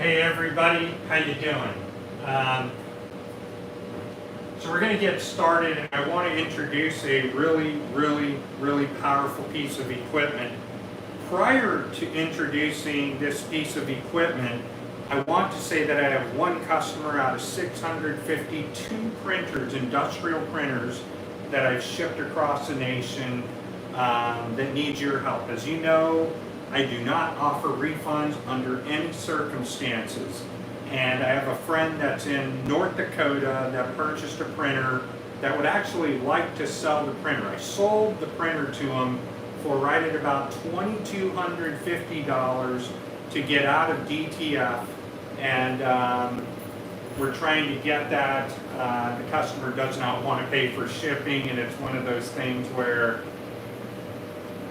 Hey everybody, how you doing? So we're going to get started, and I want to introduce a really powerful piece of equipment. Prior to introducing this piece of equipment, I want to say that I have one customer out of 652 printers, industrial printers, that I've shipped across the nation that needs your help. As you know, I do not offer refunds under any circumstances. And I have a friend that's in North Dakota that purchased a printer that would actually like to sell the printer. I sold the printer to him for right at about $2,250 to get out of DTF. And we're trying to get that. The customer does not want to pay for shipping, and it's one of those things where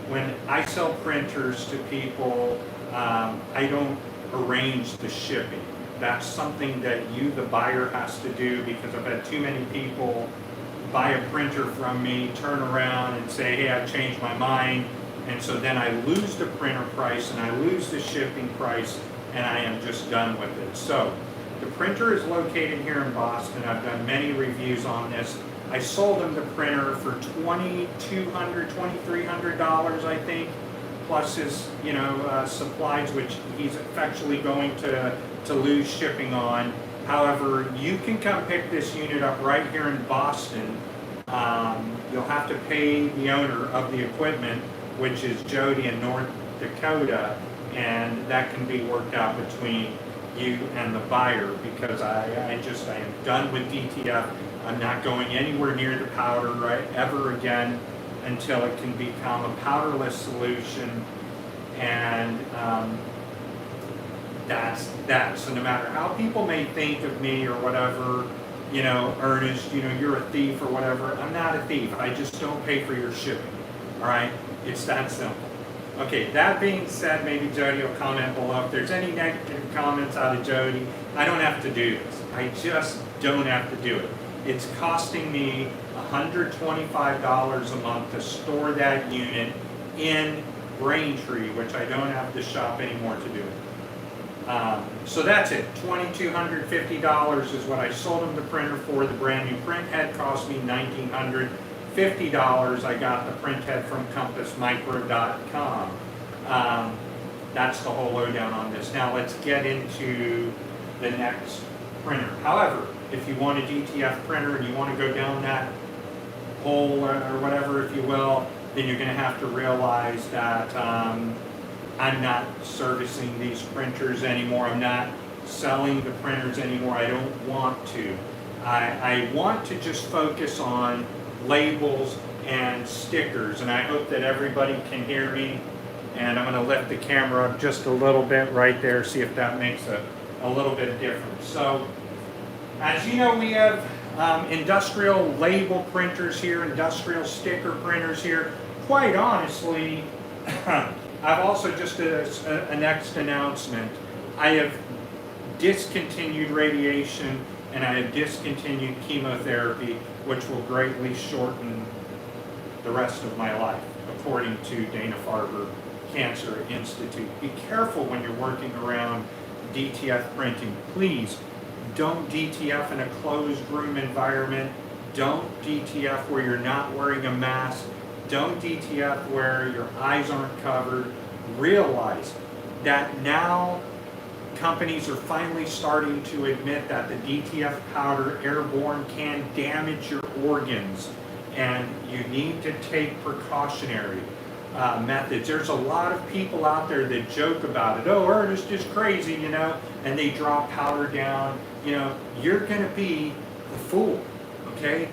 when I sell printers to people, I don't arrange the shipping. That's something that you, the buyer, has to do, because I've had too many people buy a printer from me, turn around and say, hey, I've changed my mind, and so then I lose the printer price and I lose the shipping price, and I am just done with it. So the printer is located here in Boston. I've done many reviews on this. I sold him the printer for $2,200, $2,300, I think, plus his, supplies, which he's effectively going to lose shipping on. However, you can come pick this unit up right here in Boston. You'll have to pay the owner of the equipment, which is Jody in North Dakota, and that can be worked out between you and the buyer, because I am done with DTF. I'm not going anywhere near the powder ever again until it can become a powderless solution, and that's that. So no matter how people may think of me or whatever, Ernest, you're a thief or whatever, I'm not a thief. I just don't pay for your shipping, all right? It's that simple. Okay, that being said, maybe Jody will comment below. If there's any negative comments out of Jody, I don't have to do this. I just don't have to do it. It's costing me $125 a month to store that unit in Braintree, which I don't have to shop anymore to do it. So that's it. $2,250 is what I sold him the printer for. The brand new print head cost me $1,950. I got the print head from compassmicro.com. That's the whole lowdown on this. Now let's get into the next printer. However, if you want a DTF printer and you want to go down that hole or whatever, if you will, then you're going to have to realize that I'm not servicing these printers anymore. I'm not selling the printers anymore. I don't want to. I want to just focus on labels and stickers, and I hope that everybody can hear me. And I'm going to lift the camera up just a little bit right there, see if that makes a little bit of difference. So, as you know, we have industrial label printers here, industrial sticker printers here. Quite honestly, I've also just a next announcement. I have discontinued radiation and I have discontinued chemotherapy, which will greatly shorten the rest of my life, according to Dana-Farber Cancer Institute. Be careful when you're working around DTF printing. Please don't DTF in a closed room environment. Don't DTF where you're not wearing a mask. Don't DTF where your eyes aren't covered. Realize that now companies are finally starting to admit that the DTF powder airborne can damage your organs, and you need to take precautionary methods. There's a lot of people out there that joke about it. Oh, Ernest is crazy, and they drop powder down. You're going to be the fool, okay?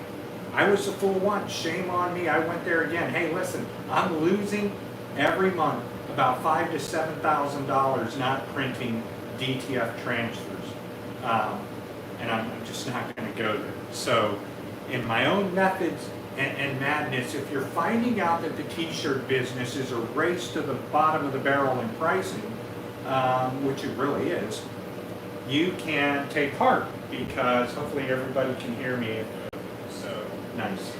I was the fool once. Shame on me. I went there again. Hey, listen, I'm losing every month about $5,000 to $7,000 not printing DTF transfers, and I'm just not going to go there. So, in my own methods and madness, if you're finding out that the t-shirt business is a race to the bottom of the barrel in pricing, which it really is, you can take heart, because hopefully everybody can hear me. So nice.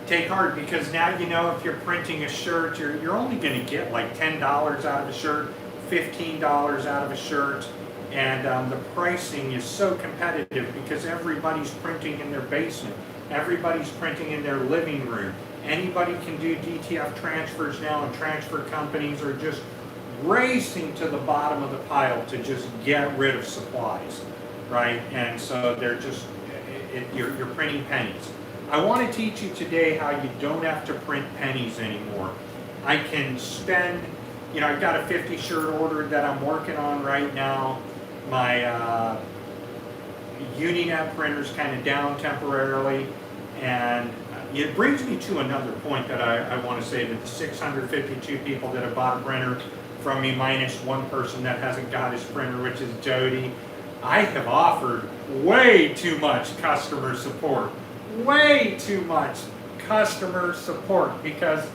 Take heart, because now if you're printing a shirt, you're only going to get like $10 out of a shirt, $15 out of a shirt, and the pricing is so competitive because everybody's printing in their basement, everybody's printing in their living room. Anybody can do DTF transfers now, and transfer companies are just racing to the bottom of the pile to just get rid of supplies, right? And so they're just, you're printing pennies. I want to teach you today how you don't have to print pennies anymore. I can spend, I've got a 50 shirt order that I'm working on right now. My Uninet printer's kind of down temporarily, and it brings me to another point that I want to say, that the 652 people that have bought a printer from me, minus one person that hasn't got his printer, which is Jody, I have offered way too much customer support. Way too much customer support, because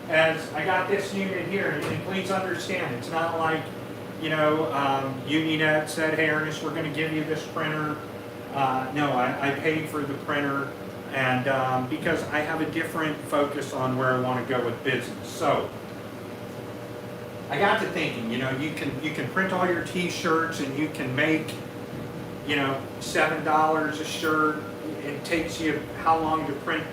as I got this unit here, and please understand, it's not like, Uninet said, hey Ernest, we're going to give you this printer. No, I paid for the printer, and because I have a different focus on where I want to go with business. So I got to thinking, you can print all your t-shirts, and you can make, $7 a shirt. It takes you how long to print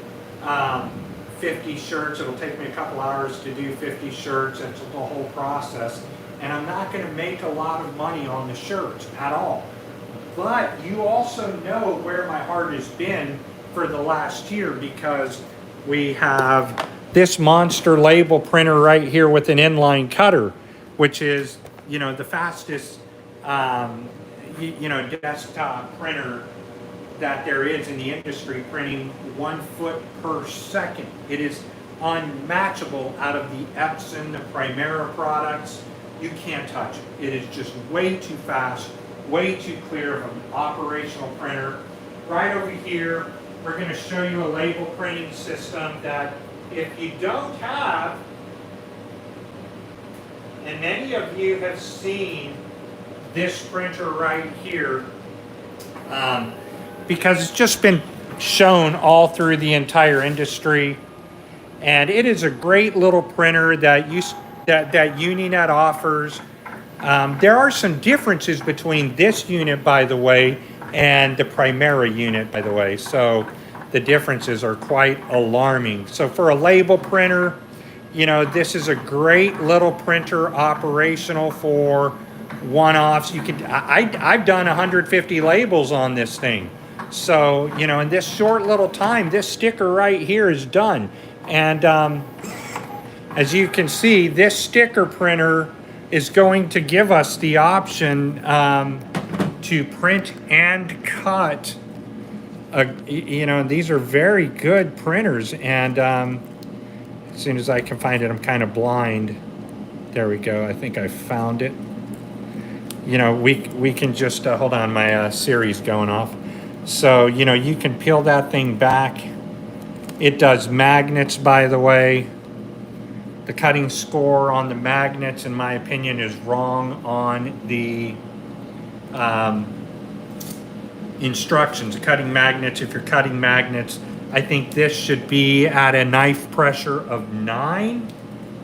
50 shirts? It'll take me a couple hours to do 50 shirts. That's the whole process. And I'm not going to make a lot of money on the shirts at all. But you also know where my heart has been for the last year, because we have this monster label printer right here with an inline cutter, which is, the fastest, desktop printer that there is in the industry, printing 1 foot per second. It is unmatchable out of the Epson, the Primera products. You can't touch it. It is just way too fast, way too clear of an operational printer. Right over here, we're going to show you a label printing system that if you don't have, and many of you have seen this printer right here, because it's just been shown all through the entire industry, and it is a great little printer that Uninet offers. There are some differences between this unit, by the way, and the Primera unit, by the way. So the differences are quite alarming. So for a label printer, this is a great little printer, operational for one-offs. I've done 150 labels on this thing. So, in this short little time, this sticker right here is done. And as you can see, this sticker printer is going to give us the option to print and cut. These are very good printers. And as soon as I can find it, I'm kind of blind. There we go. I think I found it. We can just, hold on, my Siri's going off. So, you can peel that thing back. It does magnets, by the way. The cutting score on the magnets, in my opinion, is wrong on the instructions. Cutting magnets, if you're cutting magnets, I think this should be at a knife pressure of 9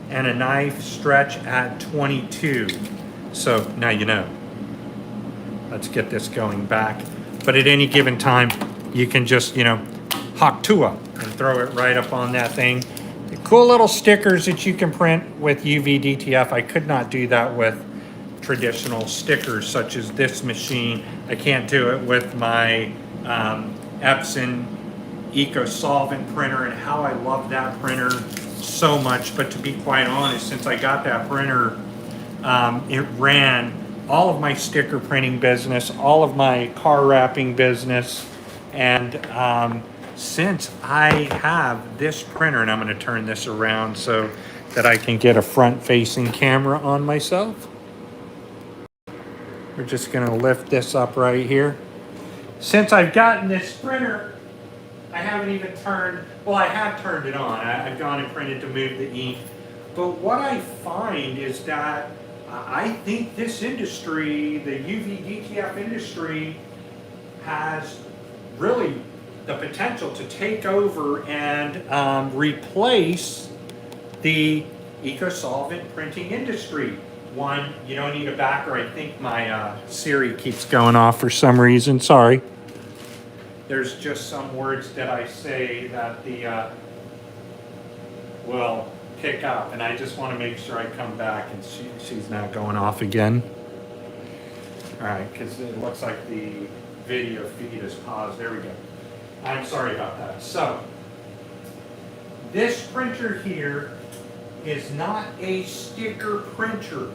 and a knife stretch at 22. So now you know. Let's get this going back. But at any given time, you can just, hawk tua and throw it right up on that thing. The cool little stickers that you can print with UVDTF. I could not do that with traditional stickers such as this machine. I can't do it with my Epson Eco-Solvent printer, and how I love that printer so much. But to be quite honest, since I got that printer, it ran all of my sticker printing business, all of my car wrapping business, and since I have this printer, and I'm going to turn this around so that I can get a front-facing camera on myself. We're just going to lift this up right here. Since I've gotten this printer, I haven't even turned, well, I have turned it on. I've gone and printed to move the ink. But what I find is that I think this industry, the UVDTF industry, has really the potential to take over and replace the eco-solvent printing industry. one, you don't need a backer. I think my Siri keeps going off for some reason. Sorry. There's just some words that I say that the will pick up, and I just want to make sure I come back, and she's now going off again. All right, because it looks like the video feed is paused. There we go. I'm sorry about that. So, this printer here is not a sticker printer,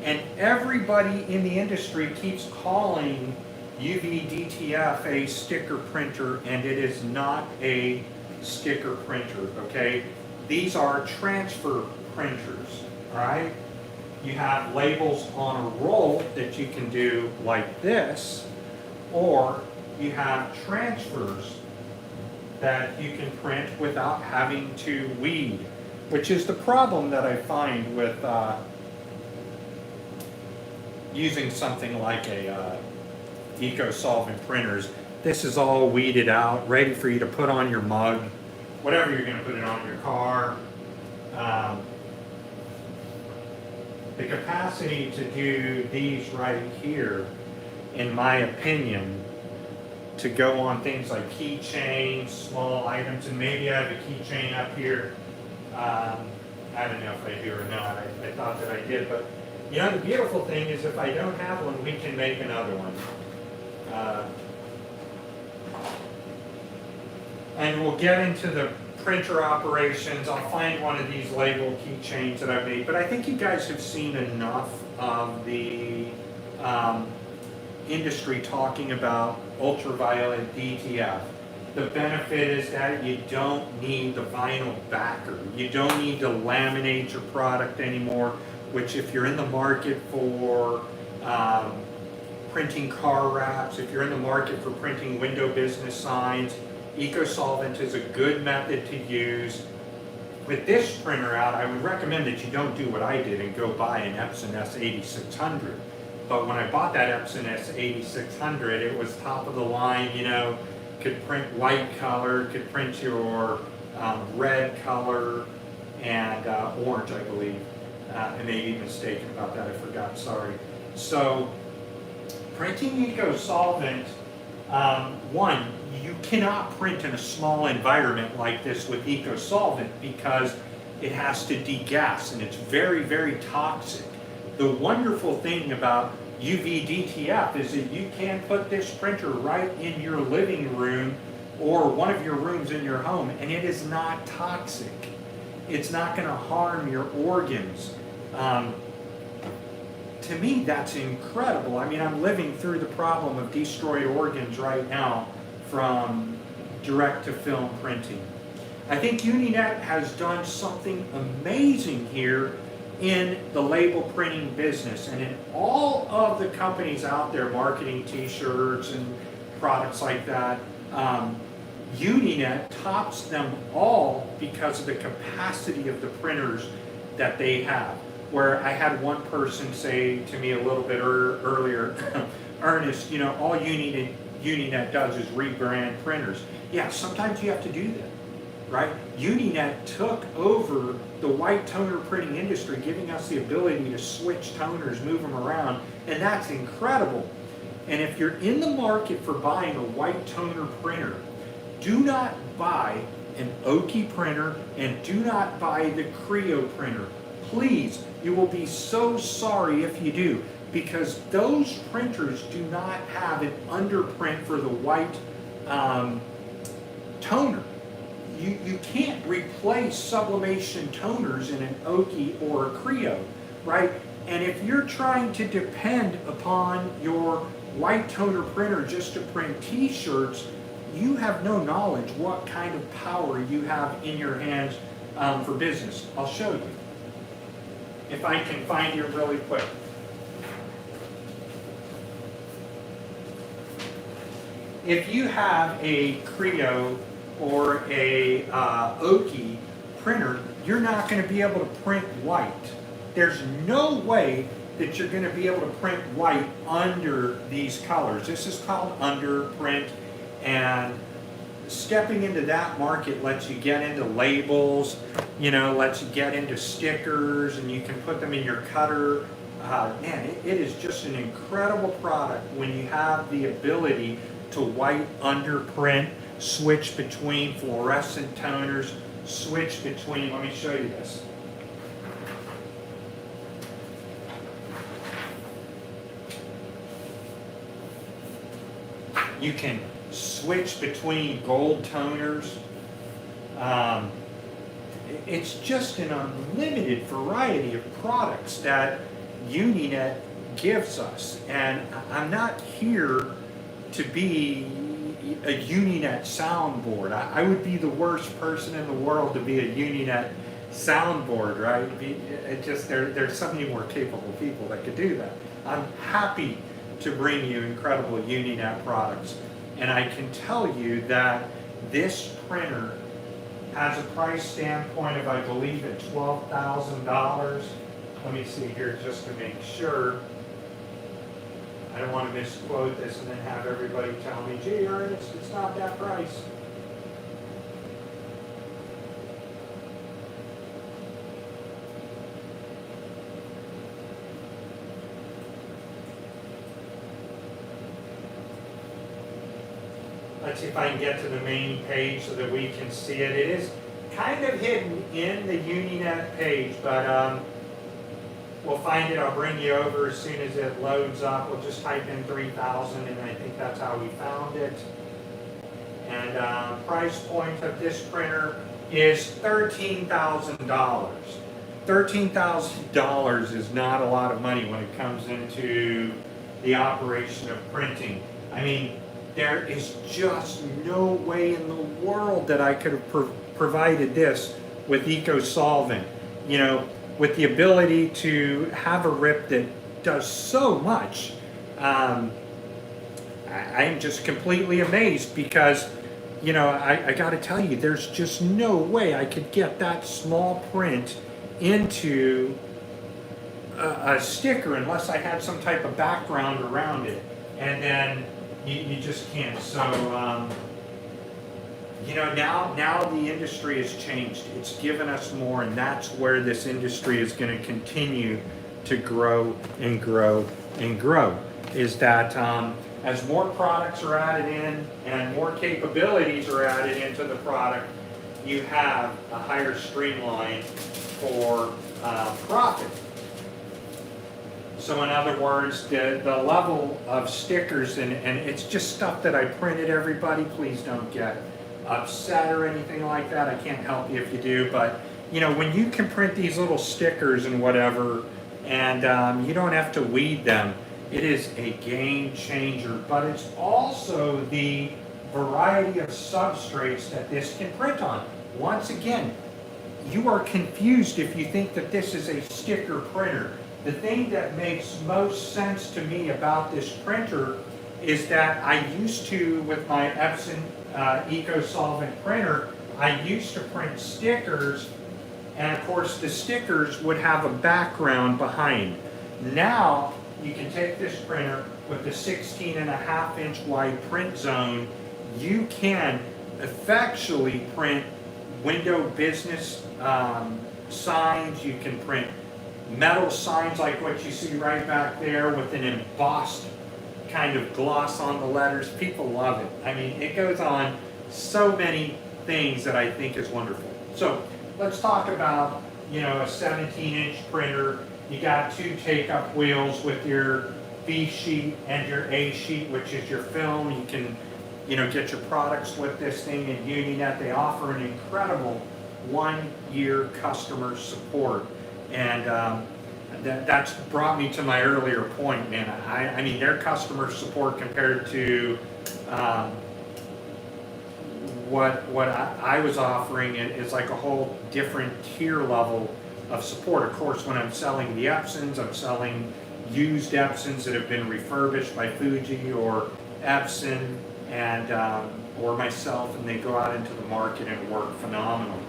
and everybody in the industry keeps calling UVDTF a sticker printer, and it is not a sticker printer, okay? These are transfer printers, all right? You have labels on a roll that you can do like this, or you have transfers that you can print without having to weed, which is the problem that I find with using something like a eco-solvent printers. This is all weeded out, ready for you to put on your mug, whatever you're going to put it on your car. The capacity to do these right here, in my opinion, to go on things like keychains, small items, and maybe I have a keychain up here. I don't know if I do or not. I thought that I did, but you know, the beautiful thing is if I don't have one, we can make another one. And we'll get into the printer operations. I'll find one of these label keychains that I've made, but I think you guys have seen enough of the industry talking about ultraviolet DTF. The benefit is that you don't need the vinyl backer. You don't need to laminate your product anymore, which if you're in the market for printing car wraps, if you're in the market for printing window business signs, eco-solvent is a good method to use. With this printer out, I would recommend that you don't do what I did and go buy an Epson S8600. But when I bought that Epson S8600, it was top of the line, you know, could print white color, could print your red color, and orange, I believe. I may be mistaken about that, I forgot, sorry. So, printing eco-solvent, one, you cannot print in a small environment like this with eco-solvent because it has to degas and it's very, very toxic. The wonderful thing about UVDTF is that you can put this printer right in your living room or one of your rooms in your home, and it is not toxic. It's not going to harm your organs. To me, that's incredible. I mean, I'm living through the problem of destroyed organs right now from direct-to-film printing. I think Uninet has done something amazing here in the label printing business, and in all of the companies out there marketing t-shirts and products like that, Uninet tops them all because of the capacity of the printers that they have. Where I had one person say to me a little bit earlier, Ernest, you know, all Uninet does is rebrand printers. Yeah, sometimes you have to do that, right? Uninet took over the white toner printing industry, giving us the ability to switch toners, move them around, and that's incredible. And if you're in the market for buying a white toner printer, do not buy an Oki printer and do not buy the Creo printer. Please, you will be so sorry if you do, because those printers do not have an underprint for the white toner. You can't replace sublimation toners in an Oki or a Creo, right? And if you're trying to depend upon your white toner printer just to print t-shirts, you have no knowledge what kind of power you have in your hands for business. I'll show you, if I can find you really quick. If you have a Creo or a Oki printer, you're not going to be able to print white. There's no way that you're going to be able to print white under these colors. This is called underprint, and stepping into that market lets you get into labels, you know, lets you get into stickers, and you can put them in your cutter man, it is just an incredible product when you have the ability to white underprint, switch between fluorescent toners, switch between, let me show you this. You can switch between gold toners. It's just an unlimited variety of products that Uninet gives us. And I'm not here to be a Uninet soundboard. I would be the worst person in the world to be a Uninet soundboard, right? It just, there's so many more capable people that could do that. I'm happy to bring you incredible Uninet products. And I can tell you that this printer has a price standpoint of, I believe, at $12,000. Let me see here just to make sure. I don't want to misquote this and then have everybody tell me, gee, Ernest, it's not that price. Let's see if I can get to the main page so that we can see it. It is kind of hidden in the Uninet page, but we'll find it. I'll bring you over as soon as it loads up. We'll just type in 3,000, and I think that's how we found it. And price point of this printer is $13,000. $13,000 is not a lot of money when it comes into the operation of printing. I mean, there is just no way in the world that I could have provided this with EcoSolvent. You know, with the ability to have a RIP that does so much. I am just completely amazed because, you know, I got to tell you, there's just no way I could get that small print into a sticker unless I had some type of background around it. And then you just can't. So, you know, now the industry has changed. It's given us more, and that's where this industry is going to continue to grow and grow and grow. Is that as more products are added in and more capabilities are added into the product, you have a higher streamline for profit. So in other words, the level of stickers, and it's just stuff that I printed, everybody, please don't get upset or anything like that. I can't help you if you do, but you know, when you can print these little stickers and whatever, and you don't have to weed them, it is a game changer. But it's also the variety of substrates that this can print on. Once again, you are confused if you think that this is a sticker printer. The thing that makes most sense to me about this printer is that I used to, with my Epson EcoSolvent printer, I used to print stickers, and of course the stickers would have a background behind. Now you can take this printer with the 16.5-inch wide print zone. You can effectually print window business signs. You can print metal signs like what you see right back there with an embossed kind of gloss on the letters. People love it. I mean, it goes on so many things that I think is wonderful. So let's talk about, you know, a 17-inch printer. You got two take-up wheels with your B sheet and your A sheet, which is your film. You can, you know, get your products with this thing in Uninet. They offer an incredible 1-year customer support. And that's brought me to my earlier point, man. I mean, their customer support compared to what I was offering is like a whole different tier level of support. Of course, when I'm selling the Epsons, I'm selling used Epsons that have been refurbished by Fuji or Epson and or myself, and they go out into the market and work phenomenal.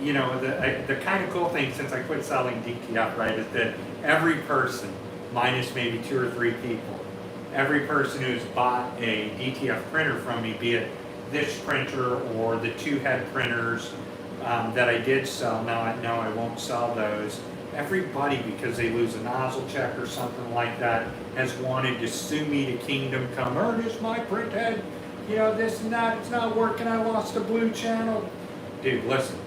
You know, the kind of cool thing since I quit selling DTF, right, is that every person, minus maybe 2 or 3 people, every person who's bought a DTF printer from me, be it this printer or the 2-head printers that I did sell, now I won't sell those, everybody, because they lose a nozzle check or something like that, has wanted to sue me to kingdom come. Ernest, my printhead, you know, this and that, it's not working, I lost a blue channel. Dude, listen,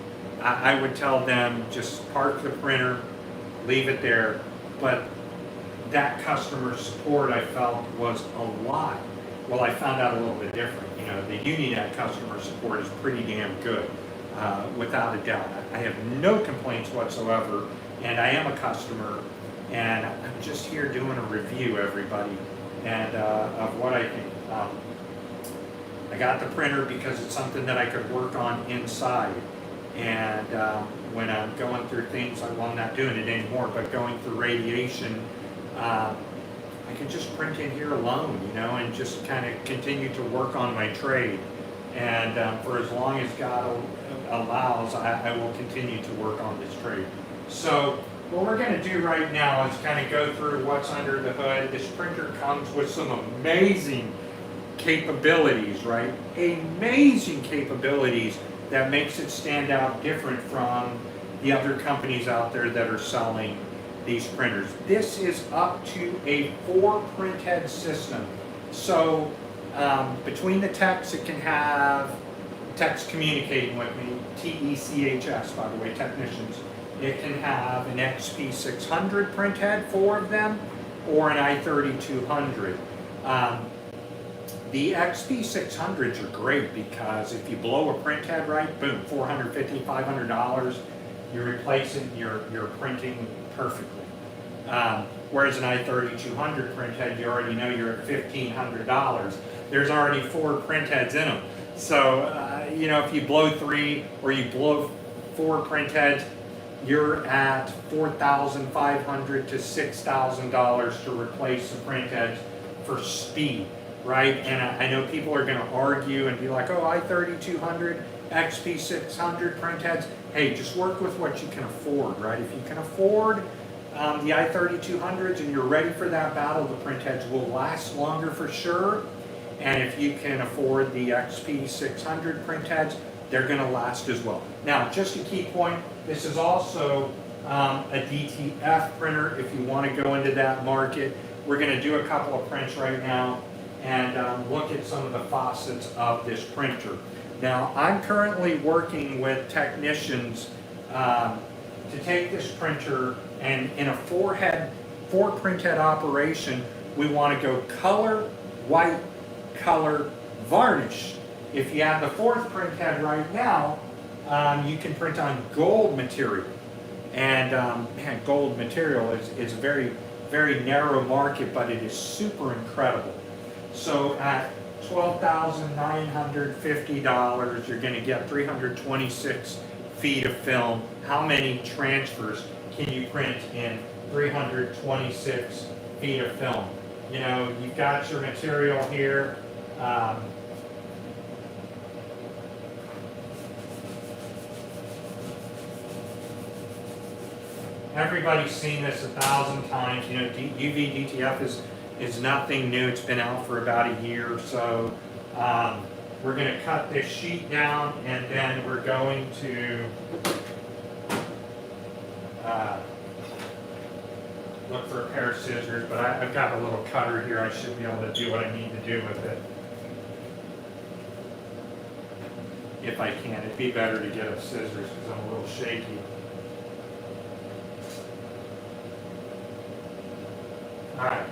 I would tell them just park the printer, leave it there, but that customer support I felt was a lot. Well, I found out a little bit different. You know, the Uninet customer support is pretty damn good, without a doubt. I have no complaints whatsoever, and I am a customer, and I'm just here doing a review, everybody, and of what I think. I got the printer because it's something that I could work on inside, and when I'm going through things, well, I'm not doing it anymore, but going through radiation, I can just print in here alone, you know, and just kind of continue to work on my trade. And for as long as God allows, I will continue to work on this trade. So what we're going to do right now is kind of go through what's under the hood. This printer comes with some amazing capabilities, right? Amazing capabilities that makes it stand out different from the other companies out there that are selling these printers. This is up to a 4 printhead system. So between the techs, it can have techs communicating with me, TECHS, by the way, technicians. It can have an XP600 printhead, 4 of them, or an i3200. The XP600s are great because if you blow a printhead right, boom, $450, $500, you replace it and you're printing perfectly. Whereas an i3200 printhead, you already know you're at $1,500. There's already 4 printheads in them. So, you know, if you blow 3 or you blow 4 printheads, you're at $4,500 to $6,000 to replace the printheads for speed, right? And I know people are going to argue and be like, oh, i3200, XP600 printheads. Hey, just work with what you can afford, right? If you can afford the i3200s and you're ready for that battle, the printheads will last longer for sure. And if you can afford the XP600 printheads, they're going to last as well. Now, just a key point, this is also a DTF printer if you want to go into that market. We're going to do a couple of prints right now and look at some of the facets of this printer. Now, I'm currently working with technicians to take this printer, and in a 4 printhead operation, we want to go color, white, color, varnish. If you have the 4th printhead right now, you can print on gold material. And man, gold material is a very, very narrow market, but it is super incredible. So at $12,950, you're going to get 326 feet of film. How many transfers can you print in 326 feet of film? You know, you've got your material here. Everybody's seen this 1,000 times. You know, UVDTF is nothing new. It's been out for about a year or so. We're going to cut this sheet down, and then we're going to look for a pair of scissors, but I've got a little cutter here. I should be able to do what I need to do with it. If I can. It'd be better to get a scissors because I'm a little shaky. Alright,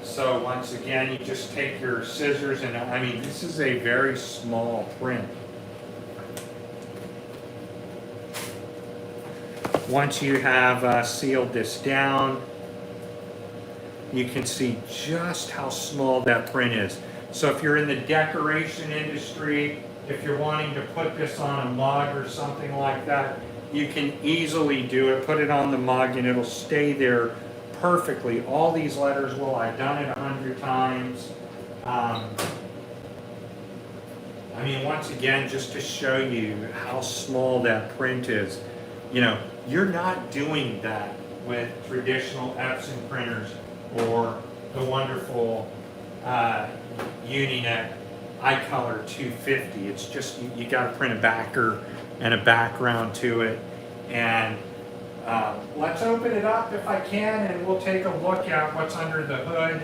so once again, you just take your scissors, and I mean, this is a very small print. Once you have sealed this down, you can see just how small that print is. So if you're in the decoration industry, if you're wanting to put this on a mug or something like that, you can easily do it. Put it on the mug and it'll stay there perfectly. All these letters will. I've done it 100 times. I mean, once again, just to show you how small that print is, you know, you're not doing that with traditional Epson printers or the wonderful Uninet iColor 250. It's just, you got to print a backer and a background to it. And Let's open it up if I can, and we'll take a look at what's under the hood.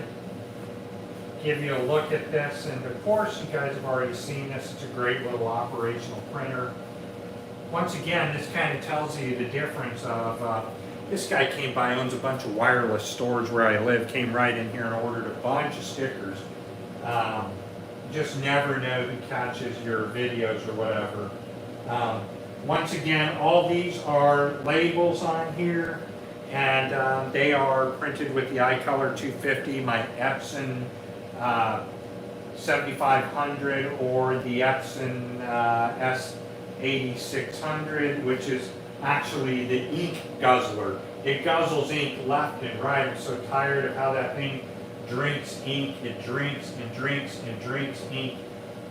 Give you a look at this, and of course you guys have already seen this. It's a great little operational printer. Once again, this kind of tells you the difference of this guy came by, owns a bunch of wireless stores where I live, came right in here and ordered a bunch of stickers. Just never know who catches your videos or whatever. Once again, all these are labels on here, and they are printed with the iColor 250, my Epson 7500, or the Epson S8600, which is actually the ink guzzler. It guzzles ink left and right. I'm so tired of how that thing drinks ink. It drinks and drinks and drinks ink.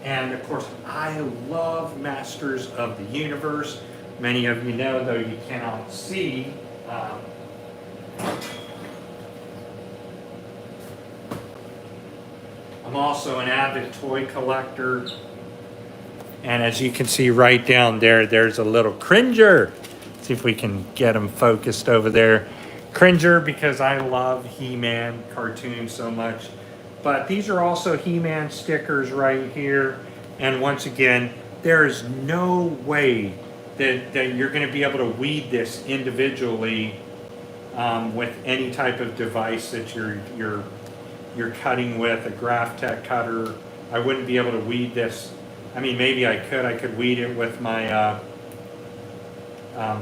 And of course, I love Masters of the Universe. Many of you know, though you cannot see. I'm also an avid toy collector. And as you can see right down there, there's a little Cringer. See if we can get him focused over there. Cringer, because I love He-Man cartoons so much. But these are also He-Man stickers right here. And once again, there is no way that you're going to be able to weed this individually with any type of device that you're cutting with, a Graphtec cutter. I wouldn't be able to weed this. I mean, maybe I could weed it with my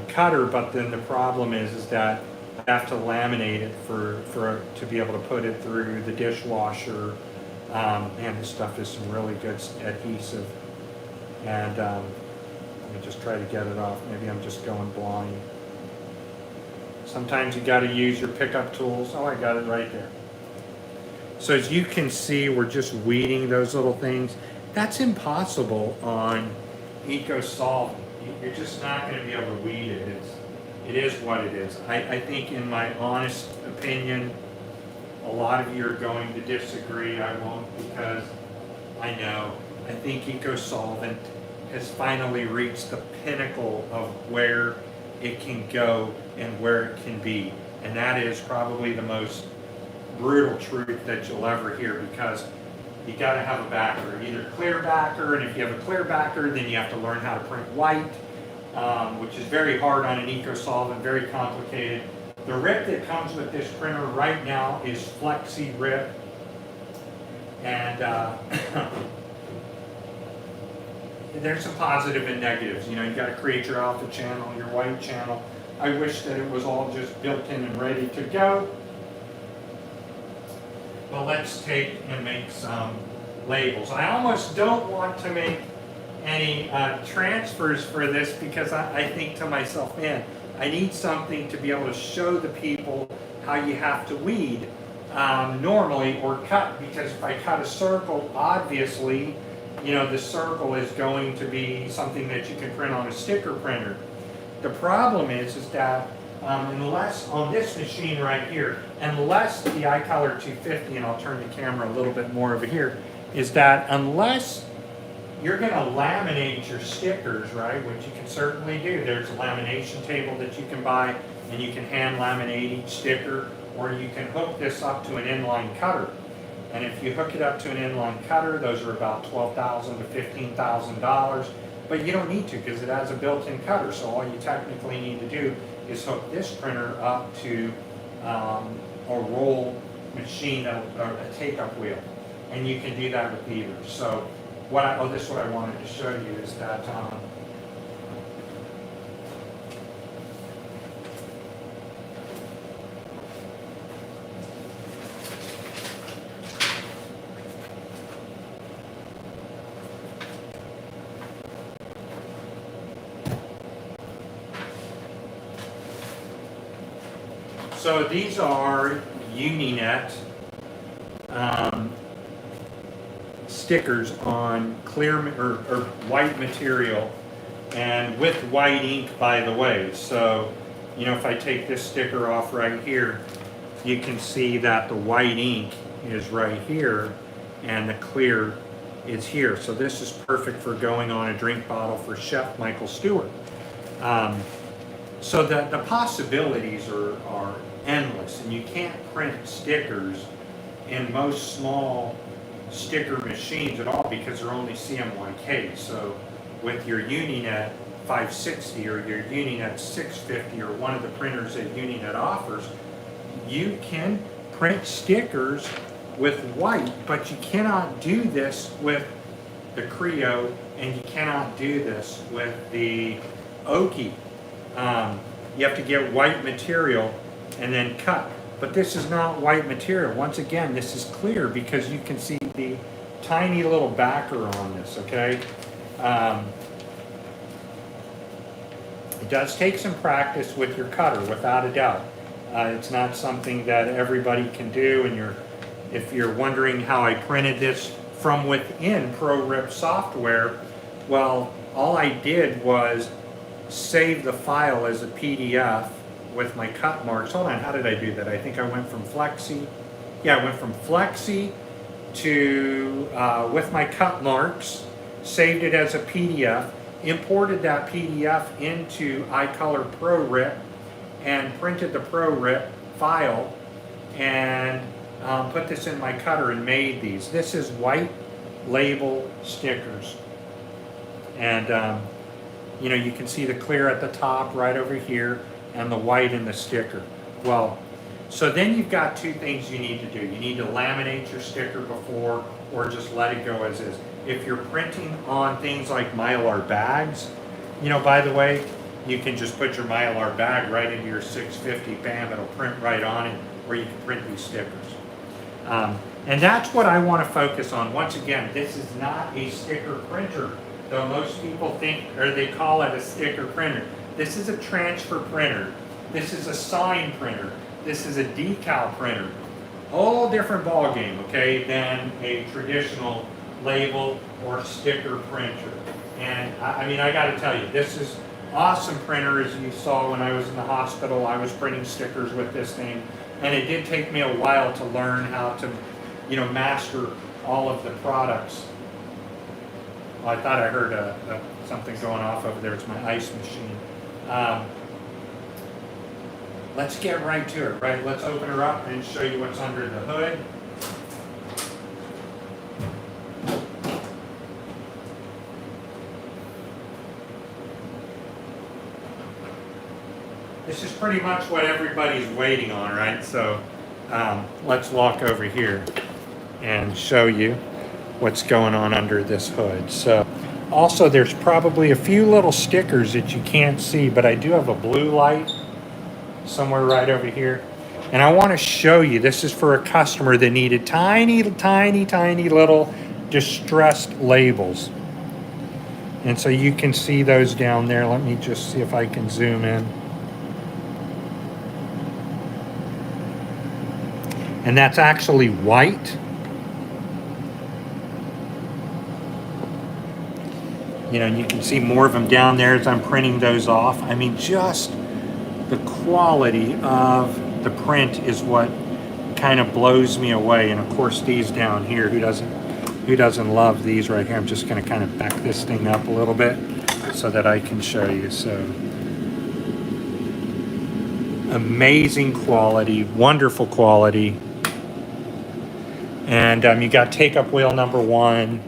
cutter, but then the problem is that I have to laminate it to be able to put it through the dishwasher. And this stuff is some really good adhesive. And let me just try to get it off. Maybe I'm just going blind. Sometimes you got to use your pickup tools. Oh, I got it right there. So as you can see, we're just weeding those little things. That's impossible on EcoSolvent. You're just not going to be able to weed it. It is what it is. I think, in my honest opinion, a lot of you are going to disagree. I won't, because I know. I think EcoSolvent has finally reached the pinnacle of where it can go and where it can be. And that is probably the most brutal truth that you'll ever hear, because you got to have a backer, either clear backer, and if you have a clear backer, then you have to learn how to print white, which is very hard on an EcoSolvent, very complicated. The rip that comes with this printer right now is Flexi Rip, and there's some positive and negatives. You know, you got to create your alpha channel, your white channel. I wish that it was all just built in and ready to go. Well, let's take and make some labels. I almost don't want to make any transfers for this, because I think to myself, man, I need something to be able to show the people how you have to weed normally or cut, because if I cut a circle, obviously, you know, the circle is going to be something that you can print on a sticker printer. The problem is that unless on this machine right here, unless the iColor 250, and I'll turn the camera a little bit more over here, is that unless you're going to laminate your stickers, right, which you can certainly do. There's a lamination table that you can buy, and you can hand laminate each sticker, or you can hook this up to an inline cutter. And if you hook it up to an inline cutter, those are about $12,000 to $15,000. But you don't need to, because it has a built-in cutter. So all you technically need to do is hook this printer up to a roll machine, or a take-up wheel. And you can do that with either. So this is what I wanted to show you, is that so these are Uninet stickers on clear or white material, and with white ink, by the way. So, you know, if I take this sticker off right here, you can see that the white ink is right here and the clear is here. So this is perfect for going on a drink bottle for Chef Michael Stewart. So the possibilities are endless, and you can't print stickers in most small sticker machines at all because they're only CMYK. So with your Uninet 560 or your Uninet 650 or one of the printers that Uninet offers, you can print stickers with white, but you cannot do this with the Creo, and you cannot do this with the Oki. You have to get white material and then cut. But this is not white material. Once again, this is clear because you can see the tiny little backer on this, okay? It does take some practice with your cutter, without a doubt. It's not something that everybody can do, and if you're wondering how I printed this from within ProRip software, well, all I did was save the file as a PDF with my cut marks. Hold on, how did I do that? I think I went from Flexi. Yeah, I went from Flexi to, with my cut marks, saved it as a PDF, imported that PDF into iColor ProRip, and printed the ProRip file, and put this in my cutter and made these. This is white label stickers. And you can see the clear at the top right over here and the white in the sticker. Well, so then you've got two things you need to do. You need to laminate your sticker before, or just let it go as is. If you're printing on things like Mylar bags, by the way, you can just put your Mylar bag right into your 650, bam, it'll print right on it, or you can print these stickers. And that's what I want to focus on. Once again, this is not a sticker printer, though most people think, or they call it a sticker printer. This is a transfer printer. This is a sign printer. This is a decal printer. All different ball game, okay, than a traditional label or sticker printer. And I got to tell you, this is awesome printer. As you saw when I was in the hospital, I was printing stickers with this thing, and it did take me a while to learn how to, master all of the products. Well, I thought I heard something going off over there. It's my ice machine. Let's get right to it, right? Let's open her up and show you what's under the hood. This is pretty much what everybody's waiting on, right? So let's walk over here and show you what's going on under this hood. So also there's probably a few little stickers that you can't see, but I do have a blue light somewhere right over here. And I want to show you, this is for a customer that needed tiny little distressed labels. And so you can see those down there. Let me just see if I can zoom in. And that's actually white. And you can see more of them down there as I'm printing those off. I mean, just the quality of the print is what kind of blows me away. And of course, these down here, who doesn't love these right here? I'm just going to kind of back this thing up a little bit so that I can show you. So amazing quality, wonderful quality. And you got take-up wheel number 1,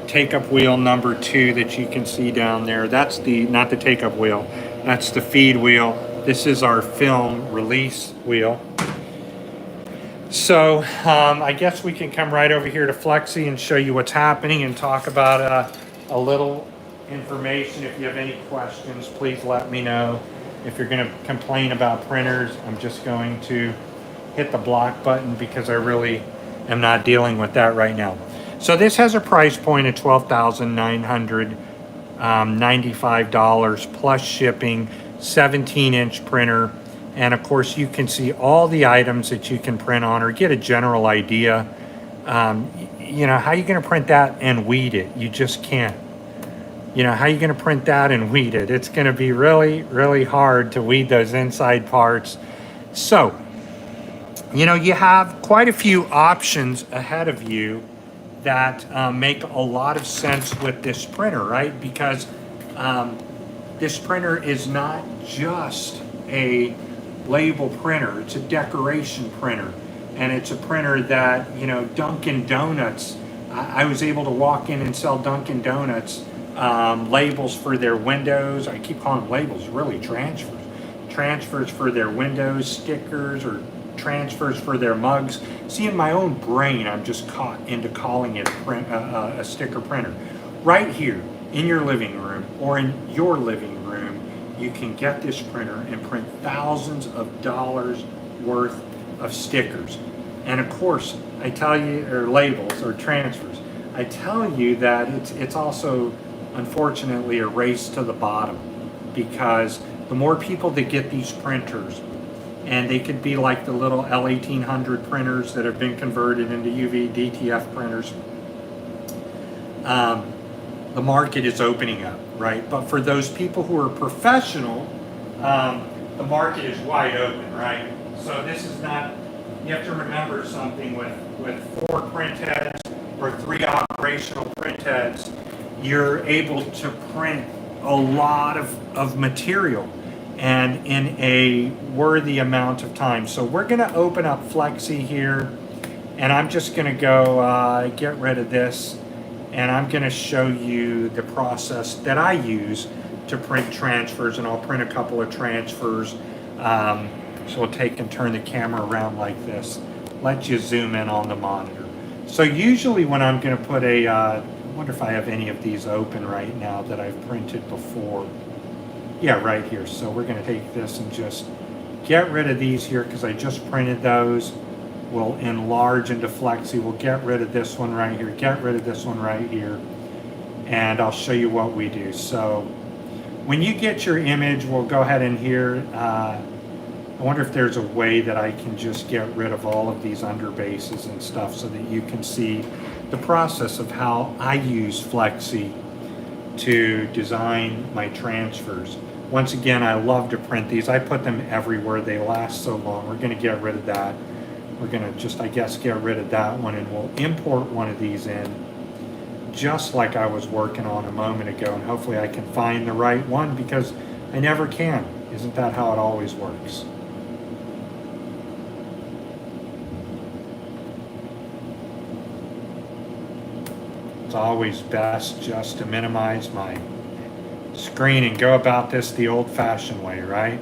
take-up wheel number 2 that you can see down there. That's not the take-up wheel, that's the feed wheel. This is our film release wheel. So I guess we can come right over here to Flexi and show you what's happening and talk about a little information. If you have any questions, please let me know. If you're going to complain about printers, I'm just going to hit the block button because I really am not dealing with that right now. So this has a price point of $12,995 plus shipping, 17-inch printer. And of course, you can see all the items that you can print on or get a general idea. How are you going to print that and weed it? You just can't. How are you going to print that and weed it? It's going to be really, really hard to weed those inside parts. So, you have quite a few options ahead of you that make a lot of sense with this printer, right? Because this printer is not just a label printer, it's a decoration printer. And it's a printer that, you know, Dunkin' Donuts, I was able to walk in and sell Dunkin' Donuts labels for their windows. I keep calling them labels, really transfers. Transfers for their windows, stickers, or transfers for their mugs. See, in my own brain, I'm just caught into calling it a sticker printer. Right here in your living room or in your living room, you can get this printer and print thousands of dollars worth of stickers. And of course, I tell you, or labels or transfers, I tell you that it's also, unfortunately, a race to the bottom, because the more people that get these printers, and they could be like the little L1800 printers that have been converted into UVDTF printers, the market is opening up, right? But for those people who are professional, the market is wide open, right? So this is not, you have to remember something with 4 print heads or 3 operational print heads, you're able to print a lot of material and in a worthy amount of time. So we're gonna open up Flexi here, and I'm just gonna go get rid of this, and I'm gonna show you the process that I use to print transfers, and I'll print a couple of transfers. So we'll take and turn the camera around like this, let you zoom in on the monitor. So usually when I'm gonna put I wonder if I have any of these open right now that I've printed before. Yeah, right here. So we're gonna take this and just get rid of these here because I just printed those. We'll enlarge into Flexi. We'll get rid of this one right here, get rid of this one right here, and I'll show you what we do. So when you get your image, we'll go ahead and here, I wonder if there's a way that I can just get rid of all of these underbases and stuff so that you can see the process of how I use Flexi to design my transfers. Once again, I love to print these. I put them everywhere. They last so long. We're going to get rid of that. We're going to just, I guess, get rid of that one, and we'll import one of these in just like I was working on a moment ago, and hopefully I can find the right one because I never can. Isn't that how it always works? It's always best just to minimize my screen and go about this the old-fashioned way, right?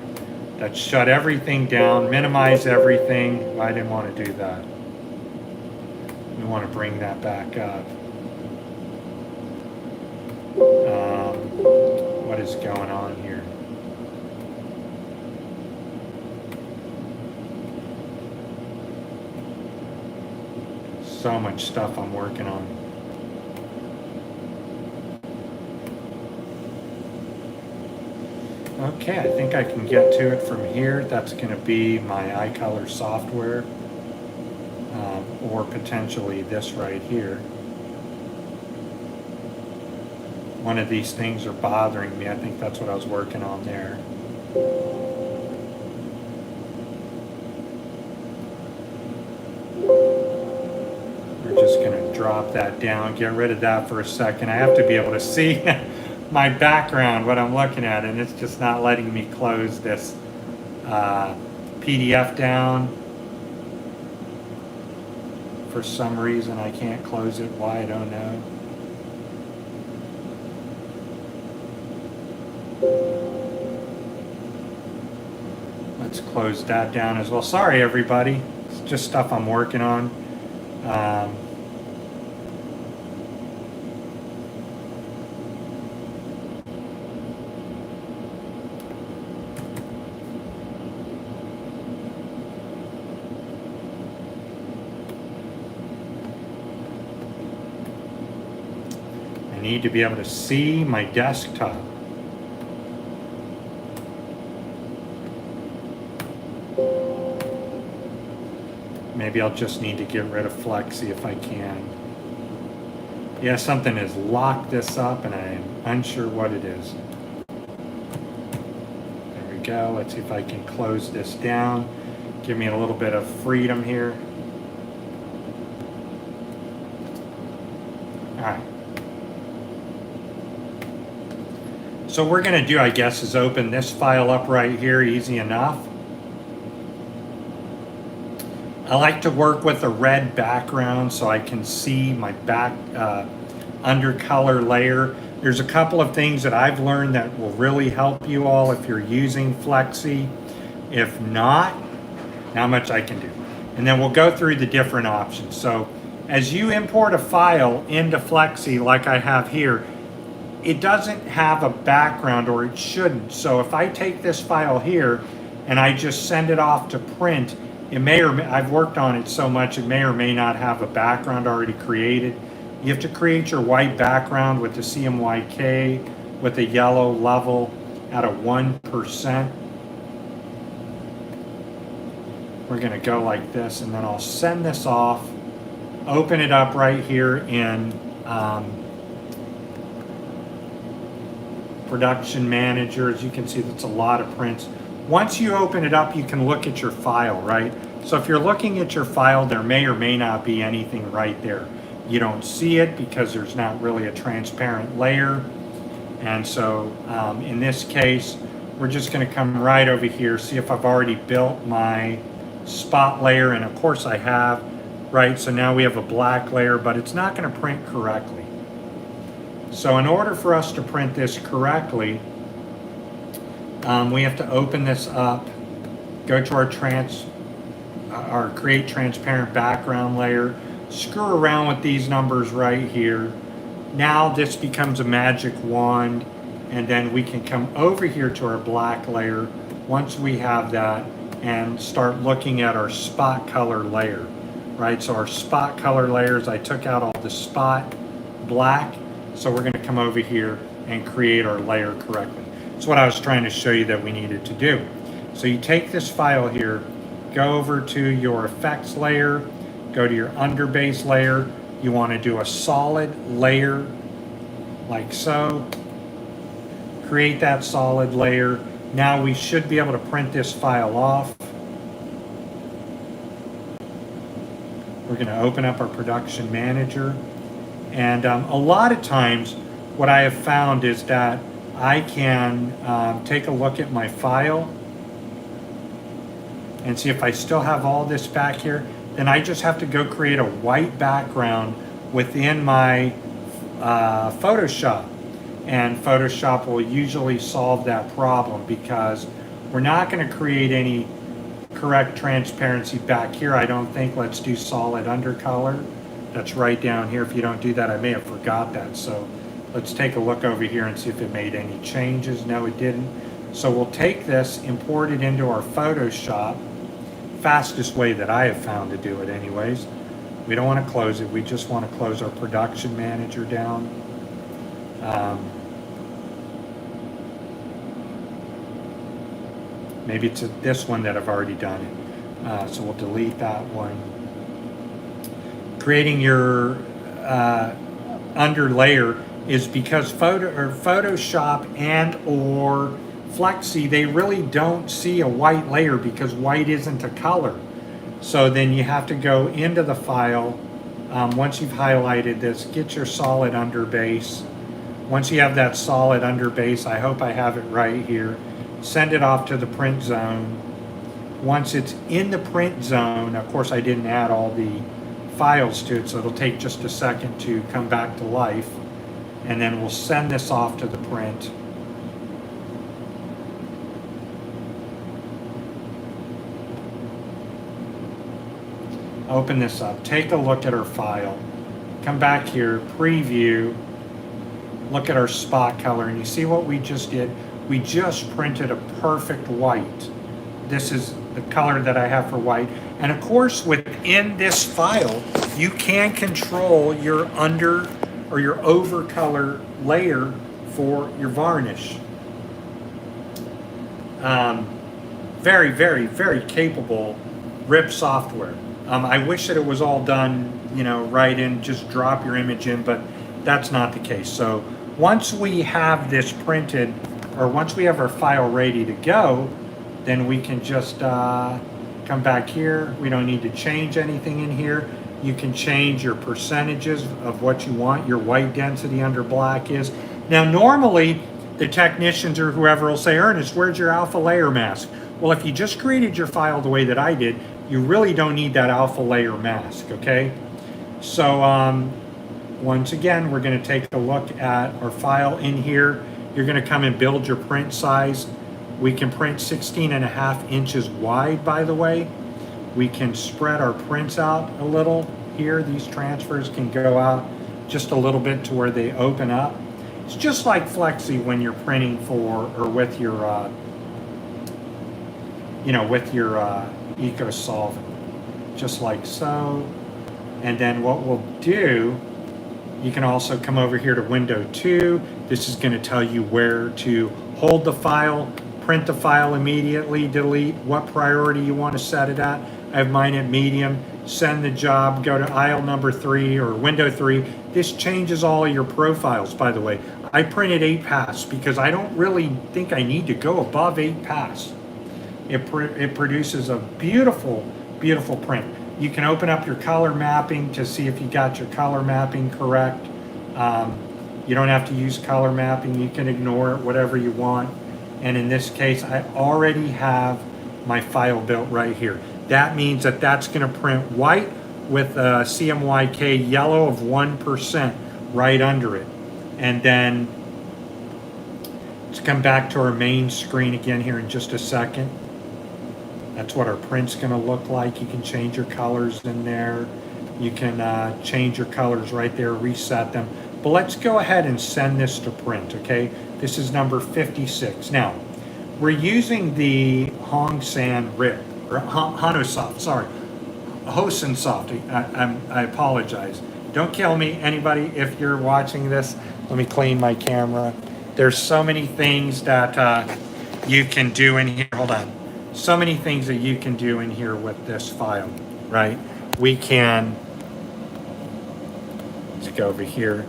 Let's shut everything down, minimize everything. Well, I didn't want to do that. We want to bring that back up. What is going on here? So much stuff I'm working on. Okay, I think I can get to it from here. That's going to be my iColor software, or potentially this right here. One of these things are bothering me. I think that's what I was working on there. We're just going to drop that down, get rid of that for a second. I have to be able to see my background, what I'm looking at, and it's just not letting me close this PDF down. For some reason I can't close it. Why, I don't know. Let's close that down as well. Sorry everybody, it's just stuff I'm working on. I need to be able to see my desktop. Maybe I'll just need to get rid of Flexi if I can. Yeah, something has locked this up and I am unsure what it is. There we go. Let's see if I can close this down. Give me a little bit of freedom here. All right. So what we're going to do, I guess, is open this file up right here, easy enough. I like to work with a red background so I can see my back undercolor layer. There's a couple of things that I've learned that will really help you all if you're using Flexi. If not, not much I can do. And then we'll go through the different options. So as you import a file into Flexi like I have here, it doesn't have a background, or it shouldn't. So if I take this file here and I just send it off to print, it may or may, I've worked on it so much, it may or may not have a background already created. You have to create your white background with the CMYK with a yellow level at a 1%. We're going to go like this, and then I'll send this off, open it up right here in Production Manager. As you can see, that's a lot of prints. Once you open it up, you can look at your file, right? So if you're looking at your file, there may or may not be anything right there. You don't see it because there's not really a transparent layer. And so in this case, we're just going to come right over here, see if I've already built my spot layer, and of course I have, right? So now we have a black layer, but it's not going to print correctly. So in order for us to print this correctly, we have to open this up, go to our create transparent background layer, screw around with these numbers right here. Now this becomes a magic wand, and then we can come over here to our black layer once we have that and start looking at our spot color layer, right? So our spot color layers, I took out all the spot black, so we're going to come over here and create our layer correctly. That's what I was trying to show you that we needed to do. So you take this file here, go over to your effects layer, go to your underbase layer. You want to do a solid layer like so. Create that solid layer. Now we should be able to print this file off. We're going to open up our Production Manager. And a lot of times what I have found is that I can take a look at my file and see if I still have all this back here. Then I just have to go create a white background within my Photoshop. And Photoshop will usually solve that problem because we're not going to create any correct transparency back here, I don't think. Let's do solid undercolor. That's right down here. If you don't do that, I may have forgot that. So let's take a look over here and see if it made any changes. No, it didn't. So we'll take this, import it into our Photoshop. Fastest way that I have found to do it anyways. We don't want to close it. We just want to close our Production Manager down. Maybe it's this one that I've already done it. So we'll delete that one. Creating your under layer is because Photoshop and or Flexi, they really don't see a white layer because white isn't a color. So then you have to go into the file. Once you've highlighted this, get your solid underbase. Once you have that solid underbase, I hope I have it right here, send it off to the print zone. Once it's in the print zone, of course I didn't add all the files to it, so it'll take just a second to come back to life. And then we'll send this off to the print. Open this up, take a look at our file, come back here, preview, look at our spot color, and you see what we just did? We just printed a perfect white. This is the color that I have for white. And of course, within this file, you can control your under or your over color layer for your varnish. Very, very, very capable RIP software. I wish that it was all done, right in, just drop your image in, but that's not the case. So once we have this printed, or once we have our file ready to go, then we can just come back here. We don't need to change anything in here. You can change your percentages of what you want your white density under black is. Now normally the technicians or whoever will say, Ernest, where's your alpha layer mask? Well, if you just created your file the way that I did, you really don't need that alpha layer mask, okay? So once again, we're going to take a look at our file in here. You're going to come and build your print size. We can print 16.5 inches wide, by the way. We can spread our prints out a little here. These transfers can go out just a little bit to where they open up. It's just like Flexi when you're printing for or with your, with your Eco Solvent, just like so. And then what we'll do, you can also come over here to Window 2. This is going to tell you where to hold the file, print the file immediately, delete, what priority you want to set it at. I have mine at medium. Send the job, go to aisle number 3 or window 3. This changes all of your profiles, by the way. I printed 8 pass because I don't really think I need to go above 8 pass. It produces a beautiful, beautiful print. You can open up your color mapping to see if you got your color mapping correct. You don't have to use color mapping. You can ignore it, whatever you want. And in this case, I already have my file built right here. That means that that's going to print white with a CMYK yellow of 1% right under it. And then let's come back to our main screen again here in just a second. That's what our print's going to look like. You can change your colors in there. You can change your colors right there, reset them. But let's go ahead and send this to print, okay? This is number 56. Now, we're using the Hongsan RIP, or Hanosoft, sorry. Hosensoft, I apologize. Don't kill me, anybody, if you're watching this. Let me clean my camera. There's so many things that you can do in here. Hold on. So many things that you can do in here with this file, right? We can, let's go over here.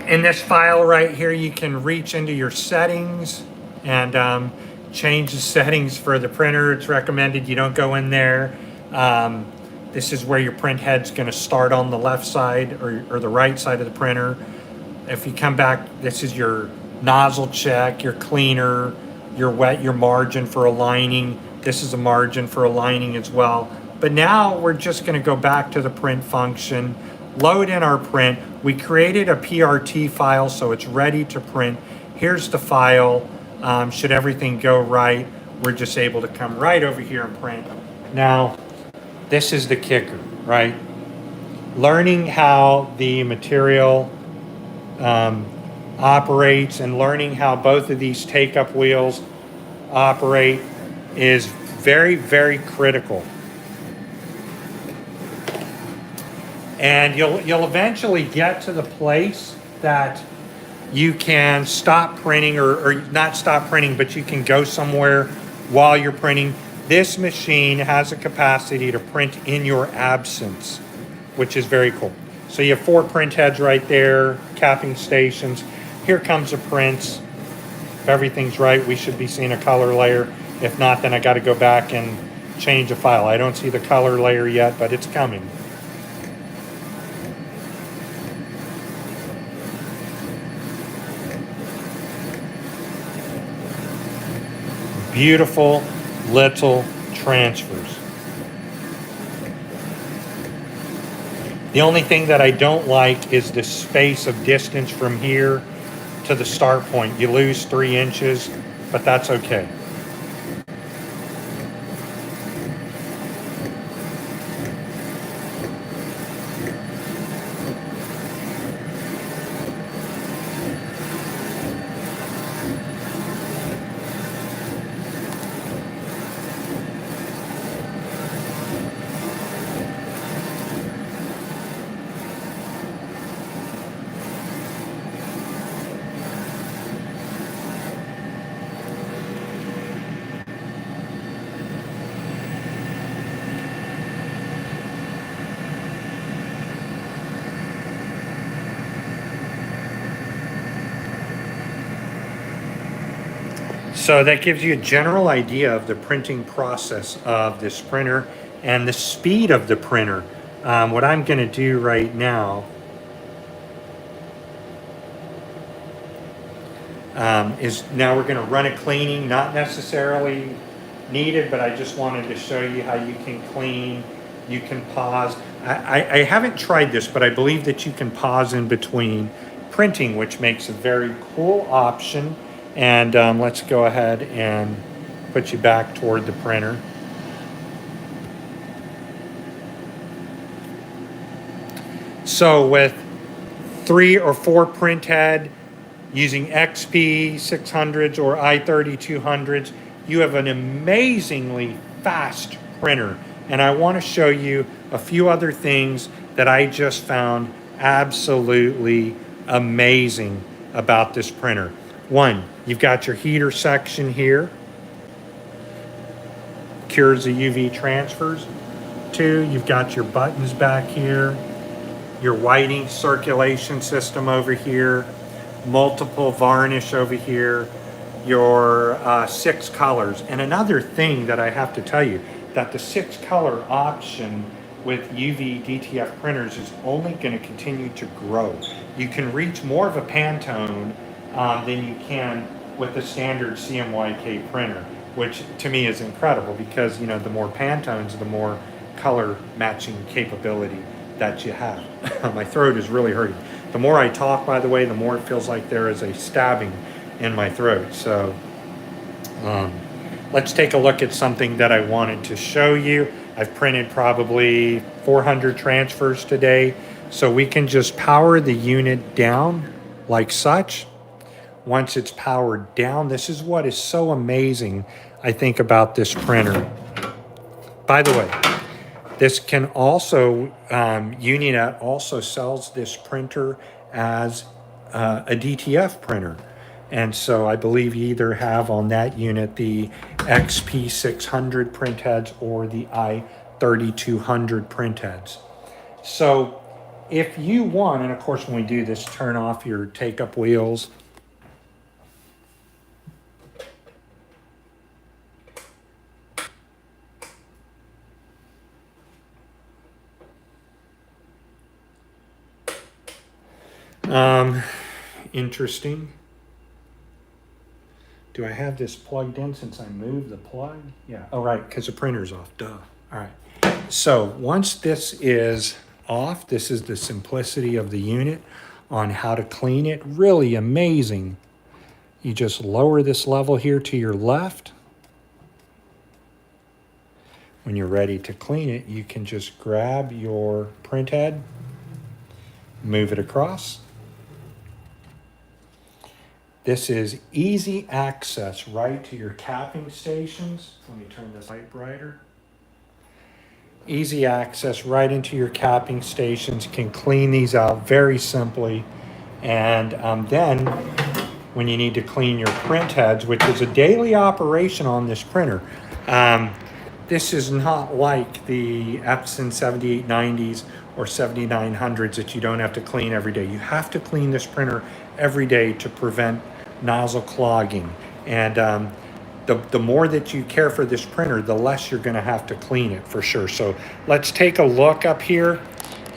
In this file right here, you can reach into your settings and change the settings for the printer. It's recommended you don't go in there. This is where your print head's going to start on the left side or the right side of the printer. If you come back, this is your nozzle check, your cleaner, your wet, your margin for aligning. This is a margin for aligning as well. But now we're just going to go back to the print function, load in our print. We created a PRT file, so it's ready to print. Here's the file. Should everything go right, we're just able to come right over here and print. Now, this is the kicker, right? Learning how the material operates and learning how both of these take-up wheels operate is very, very critical. And you'll eventually get to the place that you can stop printing or not stop printing, but you can go somewhere while you're printing. This machine has a capacity to print in your absence, which is very cool. So you have 4 print heads right there, capping stations. Here comes the prints. If everything's right, we should be seeing a color layer. If not, then I got to go back and change a file. I don't see the color layer yet, but it's coming. Beautiful little transfers. The only thing that I don't like is the space of distance from here to the start point. You lose 3 inches, but that's okay. So that gives you a general idea of the printing process of this printer and the speed of the printer. What I'm going to do right now is now we're going to run a cleaning, not necessarily needed, but I just wanted to show you how you can clean. You can pause. I haven't tried this, but I believe that you can pause in between printing, which makes a very cool option. And let's go ahead and put you back toward the printer. So with 3 or 4 print head using XP 600s or i3200s, you have an amazingly fast printer. And I want to show you a few other things that I just found absolutely amazing about this printer. One, you've got your heater section here. Cures the UV transfers. 2, you've got your buttons back here. Your whiting circulation system over here. Multiple varnish over here. Your 6 colors. And another thing that I have to tell you, that the 6 color option with UVDTF printers is only going to continue to grow. You can reach more of a Pantone than you can with the standard CMYK printer, which to me is incredible because, you know, the more Pantones, the more color matching capability that you have. My throat is really hurting. The more I talk, by the way, the more it feels like there is a stabbing in my throat. So let's take a look at something that I wanted to show you. I've printed probably 400 transfers today. So we can just power the unit down like such. Once it's powered down, this is what is so amazing, I think, about this printer. By the way, this can also, Uninet also sells this printer as a DTF printer. And so I believe you either have on that unit the XP600 print heads or the i3200 print heads. So if you want, and of course when we do this, turn off your take-up wheels. Interesting. Do I have this plugged in since I moved the plug? Yeah. Oh, right, because the printer's off. Duh. All right. So once this is off, this is the simplicity of the unit on how to clean it. Really amazing. You just lower this level here to your left. When you're ready to clean it, you can just grab your print head, move it across. This is easy access right to your capping stations. Let me turn this light brighter. Easy access right into your capping stations. Can clean these out very simply. And then when you need to clean your print heads, which is a daily operation on this printer, this is not like the Epson 7890s or 7900s that you don't have to clean every day. You have to clean this printer every day to prevent nozzle clogging. And the more that you care for this printer, the less you're going to have to clean it for sure. So let's take a look up here,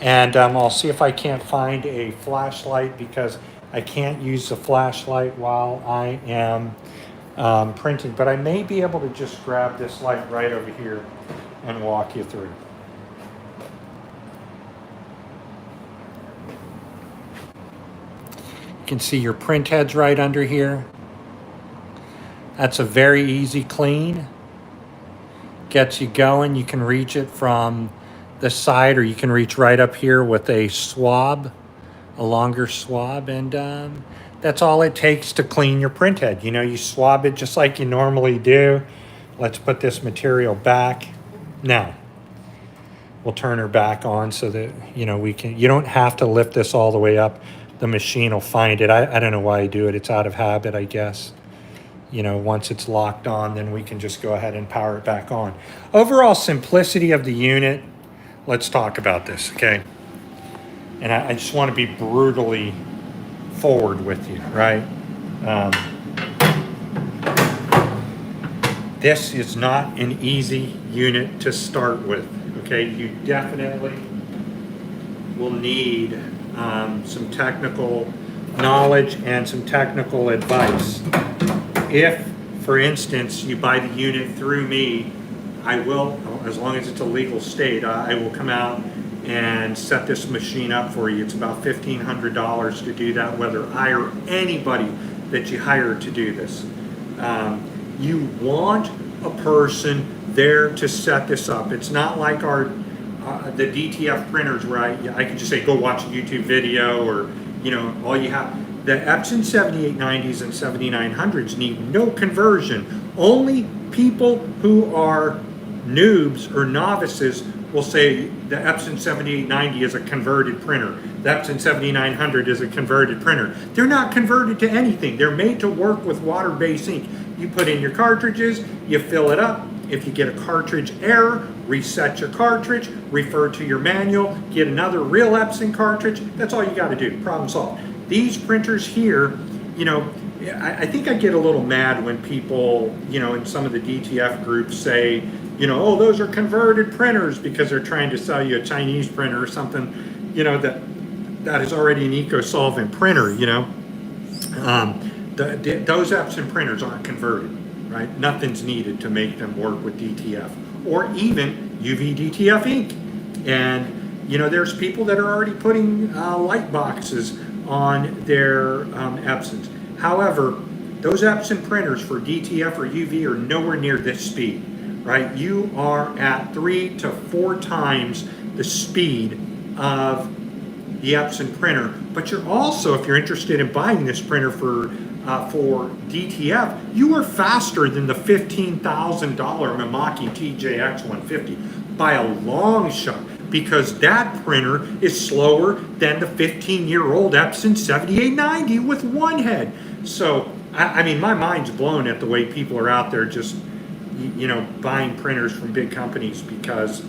and I'll see if I can't find a flashlight because I can't use the flashlight while I am printing, but I may be able to just grab this light right over here and walk you through. You can see your print heads right under here. That's a very easy clean. Gets you going. You can reach it from the side, or you can reach right up here with a swab, a longer swab, and that's all it takes to clean your print head. You know, you swab it just like you normally do. Let's put this material back. Now, we'll turn her back on so that, you know, you don't have to lift this all the way up. The machine will find it. I don't know why I do it. It's out of habit, I guess. You know, once it's locked on, then we can just go ahead and power it back on. Overall simplicity of the unit. Let's talk about this, okay? And I just want to be brutally forward with you, right? this is not an easy unit to start with. Okay, you definitely will need some technical knowledge and some technical advice. If, for instance, you buy the unit through me, I will, as long as it's a legal state, I will come out and set this machine up for you. It's about $1,500 to do that, whether I or anybody that you hire to do this. You want a person there to set this up. It's not like the DTF printers where I can just say, go watch a YouTube video, or, you know, all you have. The Epson 7890s and 7900s need no conversion. Only people who are noobs or novices will say the Epson 7890 is a converted printer. The Epson 7900 is a converted printer. They're not converted to anything. They're made to work with water-based ink. You put in your cartridges, you fill it up. If you get a cartridge error, reset your cartridge, refer to your manual, get another real Epson cartridge. That's all you got to do. Problem solved. These printers here, you know, I think I get a little mad when people, you know, in some of the DTF groups say, you know, oh, those are converted printers, because they're trying to sell you a Chinese printer or something, you know, that is already an eco-solvent printer, you know. Those Epson printers aren't converted, right? Nothing's needed to make them work with DTF or even UVDTF ink. And, you know, there's people that are already putting light boxes on their Epsons. However, those Epson printers for DTF or UV are nowhere near this speed, right? You are at 3 to 4 times the speed of the Epson printer, but you're also, if you're interested in buying this printer for DTF, you are faster than the $15,000 Mimaki TJX 150 by a long shot, because that printer is slower than the 15-year-old Epson 7890 with one head. So, I mean, my mind's blown at the way people are out there just, you know, buying printers from big companies because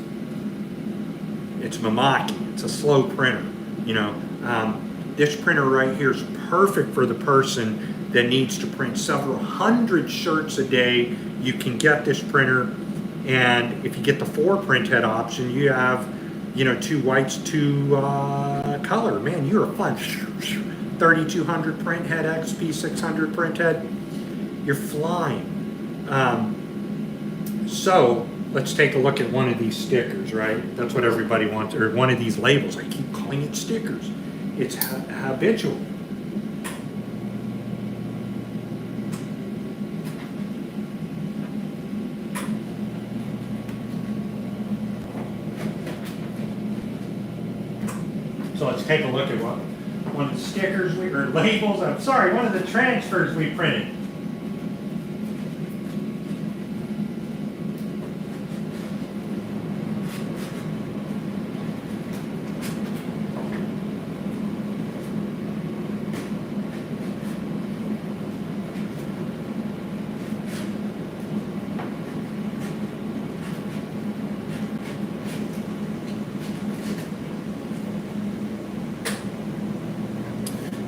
it's Mimaki. It's a slow printer, you know. This printer right here is perfect for the person that needs to print several hundred shirts a day. You can get this printer, and if you get the 4 print head option, you have, you know, 2 whites, 2 color. Man, you're fun. 3200 print head, XP 600 print head. You're flying. So let's take a look at one of these stickers, right? That's what everybody wants, or one of these labels. I keep calling it stickers. It's habitual. So let's take a look at one of the stickers or labels. I'm sorry, one of the transfers we printed.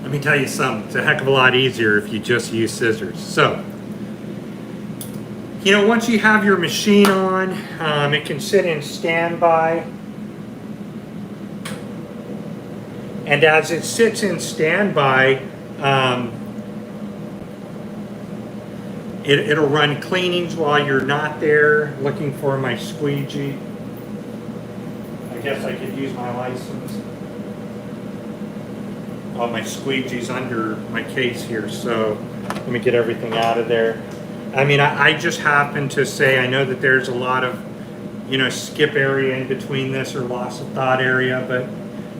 Let me tell you something, it's a heck of a lot easier if you just use scissors. So, you know, once you have your machine on, it can sit in standby. And as it sits in standby, it'll run cleanings while you're not there. Looking for my squeegee. I guess I could use my license. Oh, my squeegee's under my case here, so let me get everything out of there. I mean, I just happen to say, I know that there's a lot of, you know, skip area in between this, or loss of thought area, but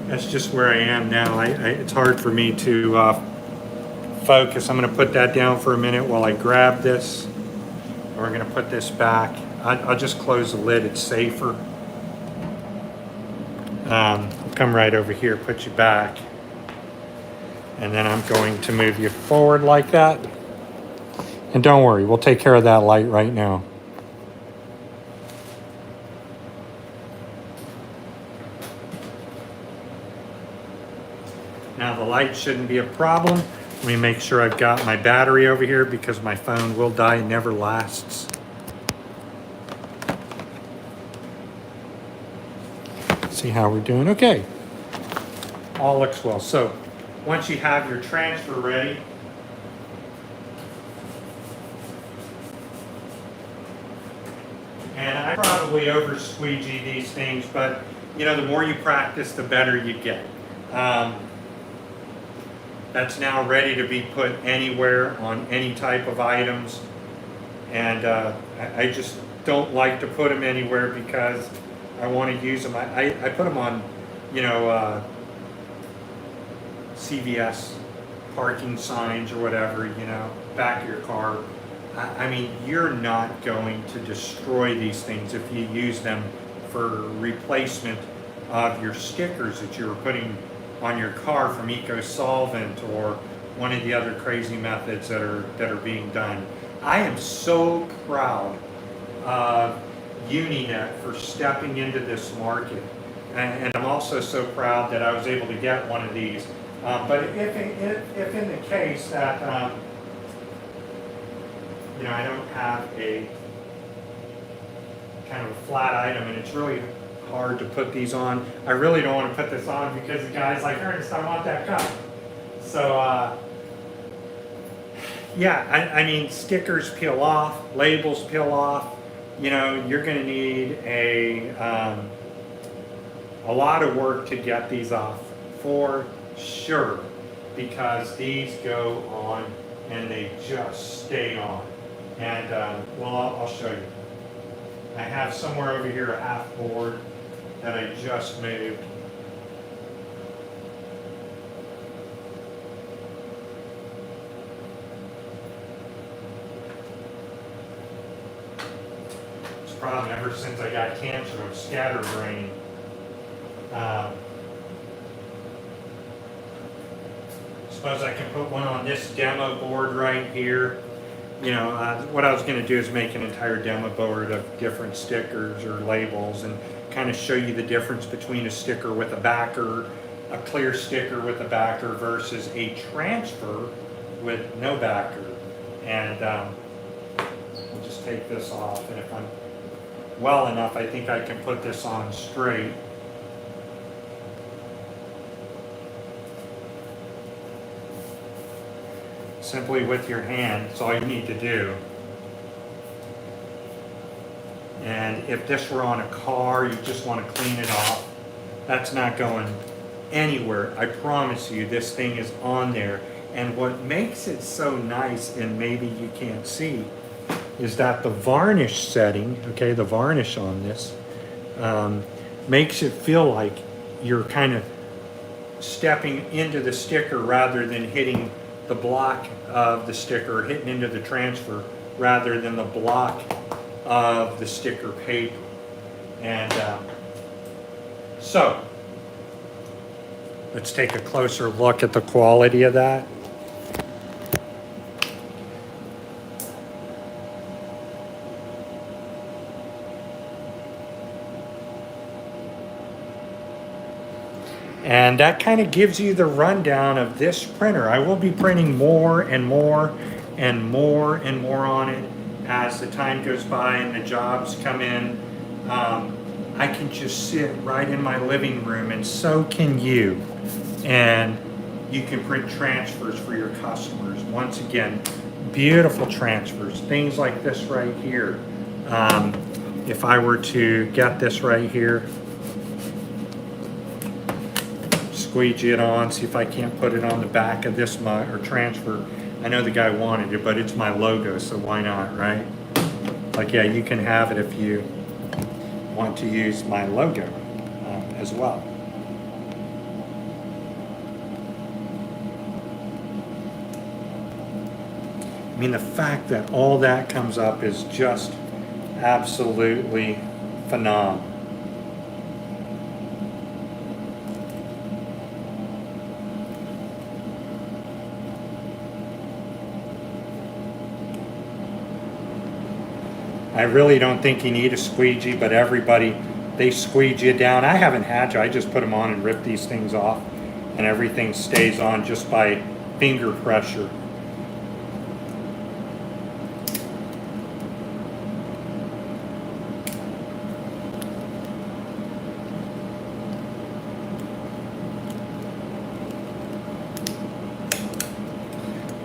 that's just where I am now. It's hard for me to focus. I'm going to put that down for a minute while I grab this. We're going to put this back. I'll just close the lid, it's safer. I'll come right over here, put you back. And then I'm going to move you forward like that. And don't worry, we'll take care of that light right now. Now the light shouldn't be a problem. Let me make sure I've got my battery over here, because my phone will die, it never lasts. see how we're doing. Okay, all looks well. So once you have your transfer ready, and I probably over squeegee these things, but you know, the more you practice, the better you get. That's now ready to be put anywhere on any type of items. And I just don't like to put them anywhere because I want to use them. I put them on, you know, CVS parking signs or whatever, you know, back of your car. I mean, you're not going to destroy these things if you use them for replacement of your stickers that you were putting on your car from eco-solvent or one of the other crazy methods that are being done. I am so proud of Uninet for stepping into this market, and I'm also so proud that I was able to get one of these. But if in the case that you know, I don't have a kind of a flat item and it's really hard to put these on. I really don't want to put this on because the guy's like, Ernest, I want that cup. So, yeah, I mean, stickers peel off, labels peel off. You know, you're going to need a lot of work to get these off for sure, because these go on and they just stay on. And, well, I'll show you. I have somewhere over here a half board that I just moved. It's a problem ever since I got cancer of scatterbrain. Suppose I can put one on this demo board right here. You know, what I was going to do is make an entire demo board of different stickers or labels and kind of show you the difference between a sticker with a backer, a clear sticker with a backer versus a transfer with no backer. And we'll just take this off, and if I'm well enough, I think I can put this on straight. Simply with your hand, that's all you need to do. And if this were on a car, you just want to clean it off. That's not going anywhere. I promise you, this thing is on there. And what makes it so nice, and maybe you can't see, is that the varnish setting, okay, the varnish on this, makes it feel like you're kind of stepping into the sticker rather than hitting the block of the sticker, hitting into the transfer rather than the block of the sticker paper. And so let's take a closer look at the quality of that. And that kind of gives you the rundown of this printer. I will be printing more and more and more and more on it as the time goes by and the jobs come in. I can just sit right in my living room, and so can you. And you can print transfers for your customers. Once again, beautiful transfers. Things like this right here. If I were to get this right here, squeegee it on, see if I can't put it on the back of this mug or transfer. I know the guy wanted it, but it's my logo, so why not, right? Like, yeah, you can have it if you want to use my logo as well. I mean, the fact that all that comes up is just absolutely phenomenal. I really don't think you need a squeegee, but everybody, they squeegee it down. I haven't had to. I just put them on and rip these things off, and everything stays on just by finger pressure.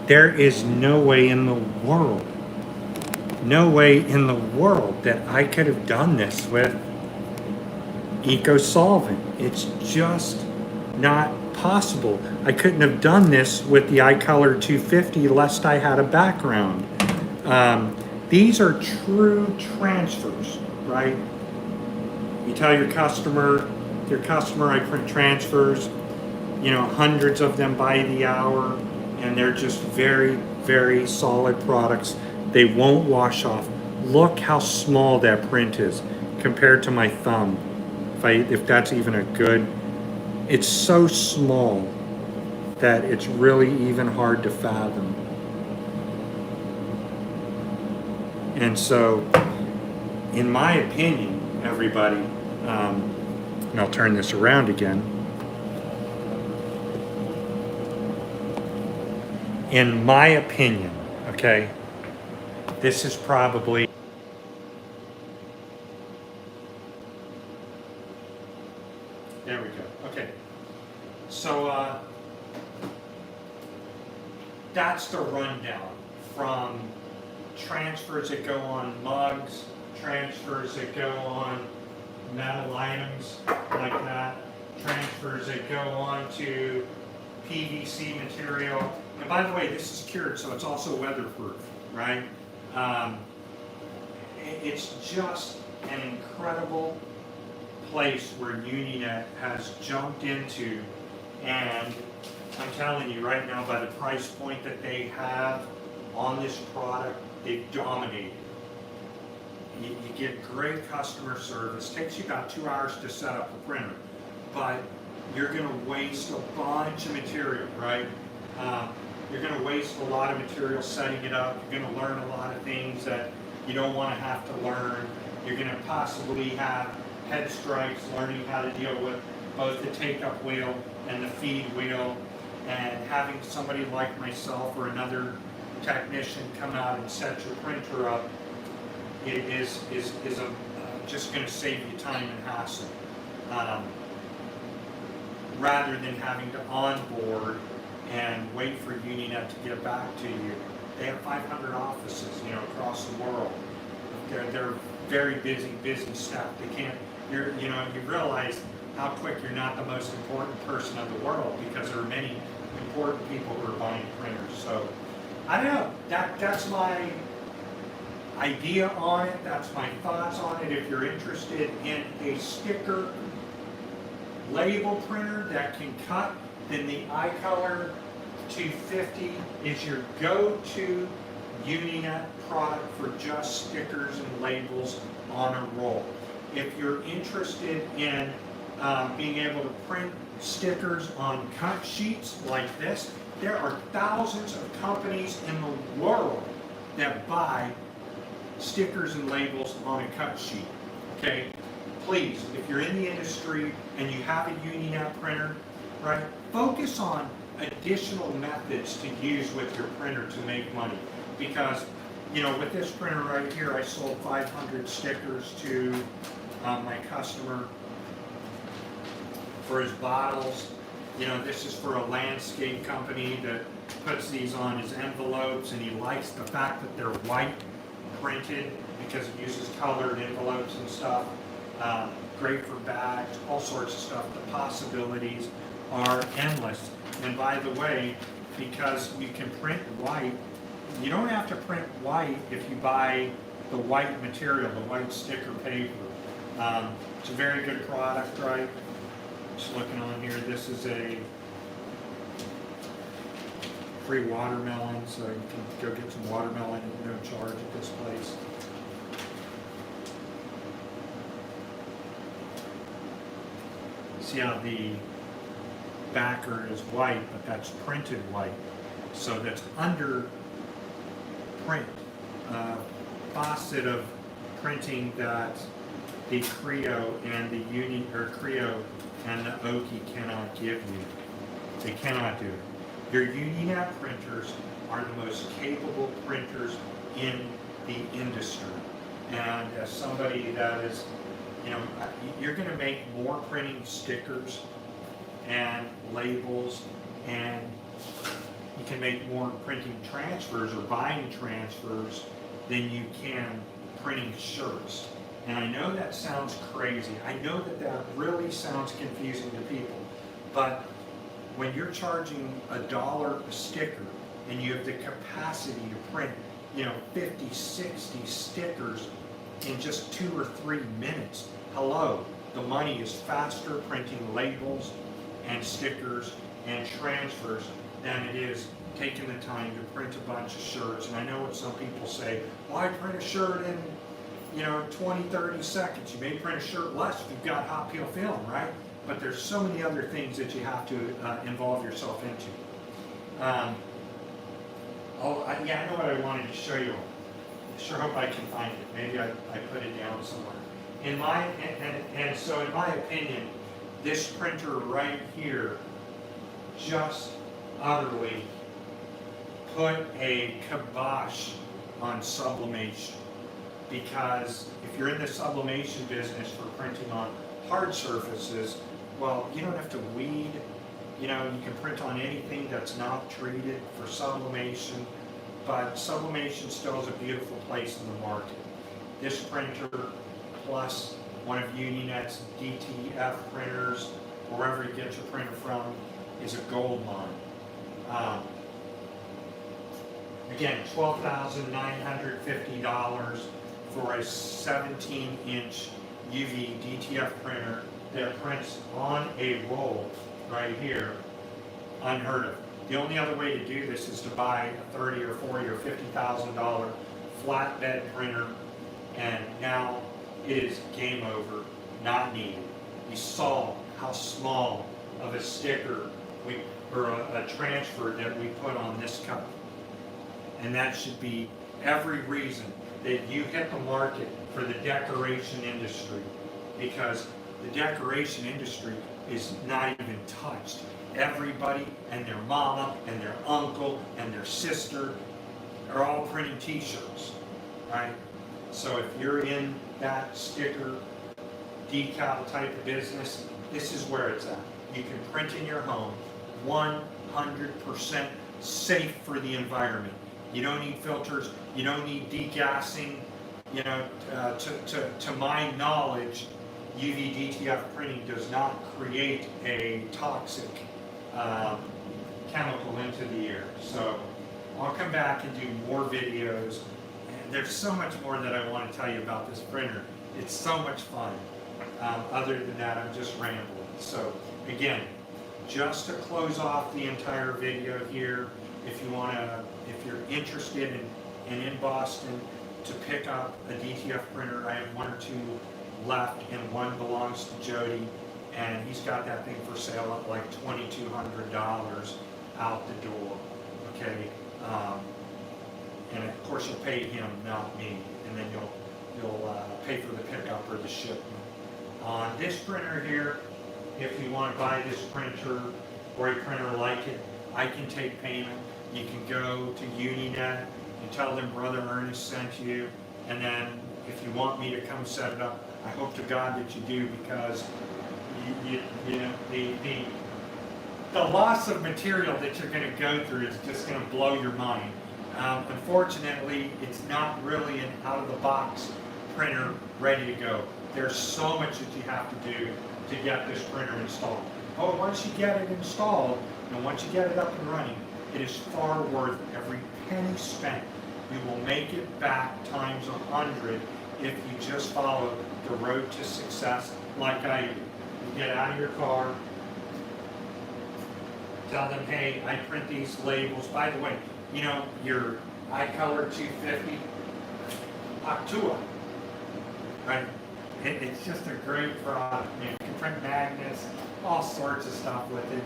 There is no way in the world, no way in the world that I could have done this with EcoSolvent. It's just not possible. I couldn't have done this with the iColor 250 lest I had a background. These are true transfers, right? You tell your customer, I print transfers, you know, hundreds of them by the hour, and they're just very, very solid products. They won't wash off. Look how small that print is compared to my thumb. If that's even a good, it's so small that it's really even hard to fathom. And so, in my opinion, everybody, and I'll turn this around again. In my opinion, okay, this is probably there we go. Okay, so that's the rundown from transfers that go on mugs, transfers that go on metal items like that, transfers that go on to PVC material. And by the way, this is cured, so it's also weatherproof, right? It's just an incredible place where Uninet has jumped into, and I'm telling you right now, by the price point that they have on this product, they've dominated. You get great customer service. Takes you about 2 hours to set up a printer, but you're going to waste a bunch of material, right? You're going to waste a lot of material setting it up. You're going to learn a lot of things that you don't want to have to learn. You're going to possibly have head strikes learning how to deal with both the take-up wheel and the feed wheel, and having somebody like myself or another technician come out and set your printer up is just going to save you time and hassle, rather than having to onboard and wait for Uninet to get back to you. They have 500 offices, you know, across the world. They're very busy staff. They can't. You realize how quick you're not the most important person in the world, because there are many important people who are buying printers. So I don't know. That's my idea on it. That's my thoughts on it. If you're interested in a sticker label printer that can cut, then the iColor 250 is your go-to Uninet product for just stickers and labels on a roll. If you're interested in being able to print stickers on cut sheets like this, there are thousands of companies in the world that buy stickers and labels on a cut sheet. Okay, please, if you're in the industry and you have a Uninet printer, right, focus on additional methods to use with your printer to make money. Because, you know, with this printer right here, I sold 500 stickers to my customer for his bottles. You know, this is for a landscape company that puts these on his envelopes, and he likes the fact that they're white printed because it uses colored envelopes and stuff. Great for bags, all sorts of stuff. The possibilities are endless. And by the way, because you can print white, you don't have to print white if you buy the white material, the white sticker paper. It's a very good product, right? Just looking on here, this is a free watermelon, so you can go get some watermelon at no charge at this place. See how the backer is white, but that's printed white. So that's under print. Facet of printing that the Creo and the Creo and the Oki cannot give you. They cannot do it. Your Uninet printers are the most capable printers in the industry. And as somebody that is, you know, you're going to make more printing stickers and labels and you can make more printing transfers or buying transfers than you can printing shirts. And I know that sounds crazy. I know that that really sounds confusing to people. But when you're charging $1 a sticker and you have the capacity to print, 50, 60 stickers in just 2 or 3 minutes, hello, the money is faster printing labels and stickers and transfers than it is taking the time to print a bunch of shirts. And I know what some people say, well, I print a shirt in 20, 30 seconds. You may print a shirt less if you've got hot peel film, right? But there's so many other things that you have to involve yourself into. I know what I wanted to show you. I sure hope I can find it. Maybe I put it down somewhere. So in my opinion, this printer right here just utterly put a kibosh on sublimation. Because if you're in the sublimation business for printing on hard surfaces, well, you don't have to weed. You can print on anything that's not treated for sublimation, but sublimation still is a beautiful place in the market. This printer plus one of Unit's DTF printers, wherever you get your printer from, is a gold mine. Again, $12,950 for a 17-inch UVDTF printer that prints on a roll right here. Unheard of. The only other way to do this is to buy a $30 or $40 or $50,000 flatbed printer, and now it is game over, not needed. You saw how small of a sticker or a transfer that we put on this cup. And that should be every reason that you hit the market for the decoration industry, because the decoration industry is not even touched. Everybody and their mama and their uncle and their sister are all printing t-shirts, right? So if you're in that sticker decal type of business, this is where it's at. You can print in your home, 100% safe for the environment. You don't need filters, you don't need degassing. To my knowledge, UVDTF printing does not create a toxic chemical into the air. So I'll come back and do more videos. And there's so much more that I want to tell you about this printer. It's so much fun. Other than that, I'm just rambling. So again, just to close off the entire video here, if you're interested in Boston to pick up a DTF printer, I have 1 or 2 left, and one belongs to Jody, and he's got that thing for sale at like $2,200 out the door. Okay, and of course you'll pay him, not me, and then you'll pay for the pickup or the shipment. On this printer here, if you want to buy this printer or a printer like it, I can take payment. You can go to Uninet and tell them Brother Ernest sent you, and then if you want me to come set it up, I hope to God that you do, because the loss of material that you're going to go through is just going to blow your mind. Unfortunately, it's not really an out-of-the-box printer ready to go. There's so much that you have to do to get this printer installed. But once you get it installed, and once you get it up and running, it is far worth every penny spent. You will make it back times 100 if you just follow the road to success like I do. You get out of your car, tell them, hey, I print these labels. By the way, your iColor 250, Actua, right? It's just a great product. You can print magnets, all sorts of stuff with it.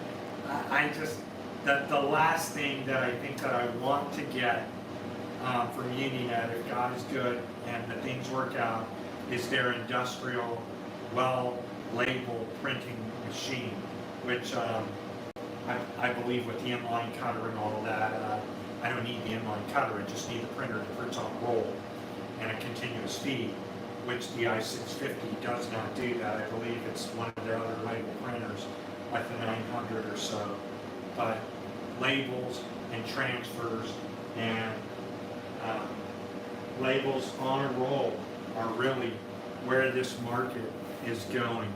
The last thing that I think that I want to get from Uninet, if God is good and the things work out, is their industrial, well-labeled printing machine, which I believe with the inline cutter and all of that, I don't need the inline cutter, I just need the printer that prints on roll and a continuous feed, which the i650 does not do that. I believe it's one of their other label printers, like the 900 or so. But labels, and transfers and labels on a roll are really where this market is going.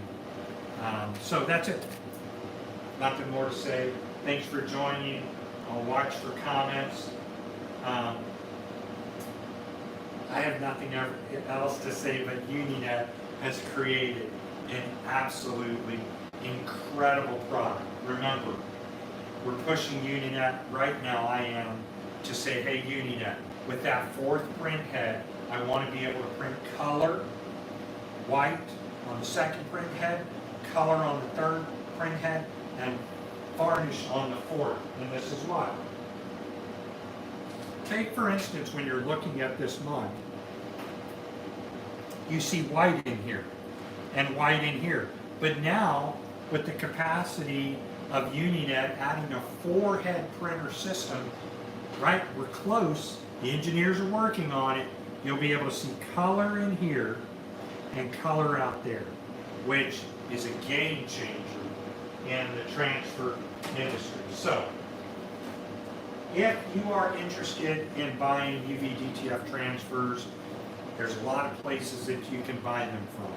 So that's it. Nothing more to say. Thanks for joining. I'll watch for comments. I have nothing else to say, but Uninet has created an absolutely incredible product. Remember, we're pushing Uninet right now. I am to say, hey Uninet, with that fourth print head, I want to be able to print color, white on the second print head, color on the third print head, and varnish on the fourth. And this is why. Take, for instance, when you're looking at this mug, you see white in here and white in here. But now, with the capacity of Uninet adding a 4-head printer system, right, we're close. The engineers are working on it. You'll be able to see color in here and color out there, which is a game changer in the transfer industry. So, if you are interested in buying UVDTF transfers, there's a lot of places that you can buy them from.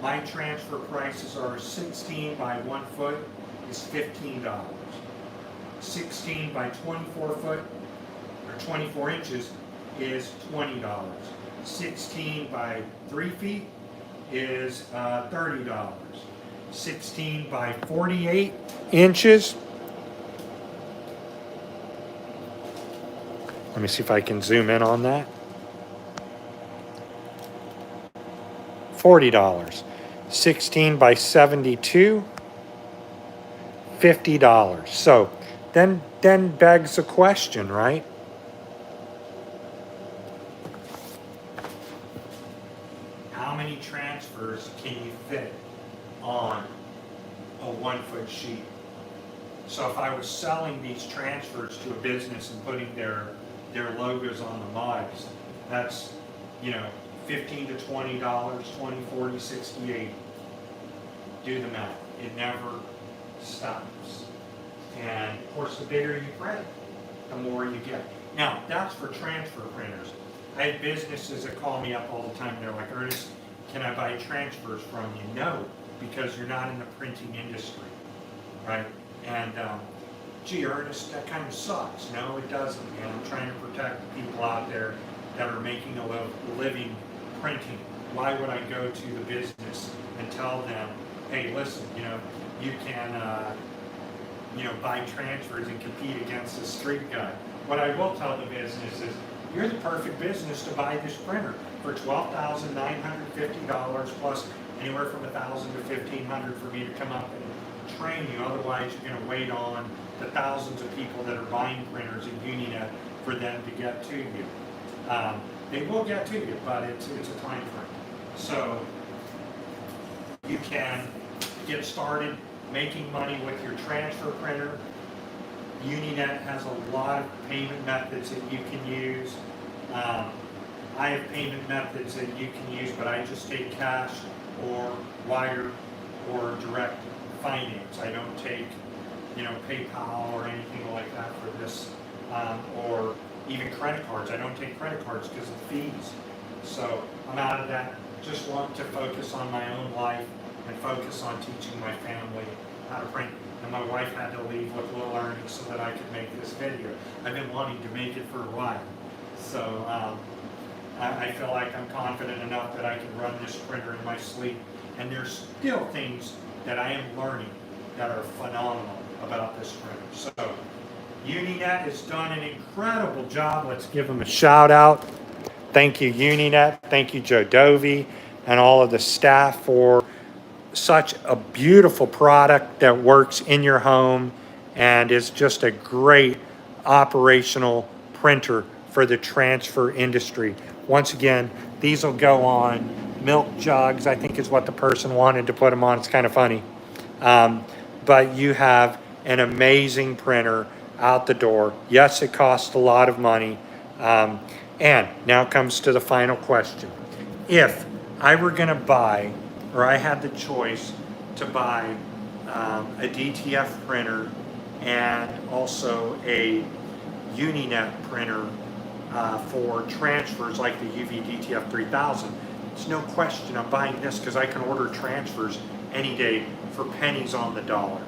My transfer prices are 16 by 1 foot is $15. 16 by 24 foot or 24 inches is $20. 16 by 3 feet is $30. 16 by 48 inches. Let me see if I can zoom in on that. $40. 16 by 72, $50. So then begs the question, right? How many transfers can you fit on a 1 foot sheet? So if I was selling these transfers to a business and putting their logos on the mugs, that's, $15 to $20, 20, 40, 60, 80. Do the math. It never stops. And of course, the bigger you print, the more you get. Now, that's for transfer printers. I have businesses that call me up all the time. They're like, Ernest, can I buy transfers from you? No, because you're not in the printing industry, right? And gee, Ernest, that kind of sucks. No, it doesn't. And I'm trying to protect the people out there that are making a living printing. Why would I go to the business and tell them, hey, listen, you can, buy transfers and compete against the street guy. What I will tell the business is, you're the perfect business to buy this printer for $12,950 plus anywhere from $1,000 to $1,500 for me to come up and train you. Otherwise, you're going to wait on the thousands of people that are buying printers at Uninet for them to get to you. They will get to you, but it's a time frame. So you can get started making money with your transfer printer. Uninet has a lot of payment methods that you can use. I have payment methods that you can use, but I just take cash or wire or direct finance. I don't take, PayPal or anything like that for this, or even credit cards. I don't take credit cards because of fees. So I'm out of that. Just want to focus on my own life and focus on teaching my family how to print. And my wife had to leave with little earnings so that I could make this video. I've been wanting to make it for a while. So I feel like I'm confident enough that I can run this printer in my sleep. And there's still things that I am learning that are phenomenal about this printer. So Uninet has done an incredible job. Let's give them a shout out. Thank you, Uninet. Thank you, Joe Dovey, and all of the staff for such a beautiful product that works in your home and is just a great operational printer for the transfer industry. Once again, these will go on milk jugs, I think is what the person wanted to put them on. It's kind of funny. But you have an amazing printer out the door. Yes, it costs a lot of money. And now comes to the final question. If I were going to buy, or I had the choice to buy a DTF printer and also a Uninet printer for transfers like the UVDTF 3000, it's no question I'm buying this because I can order transfers any day for pennies on the dollar.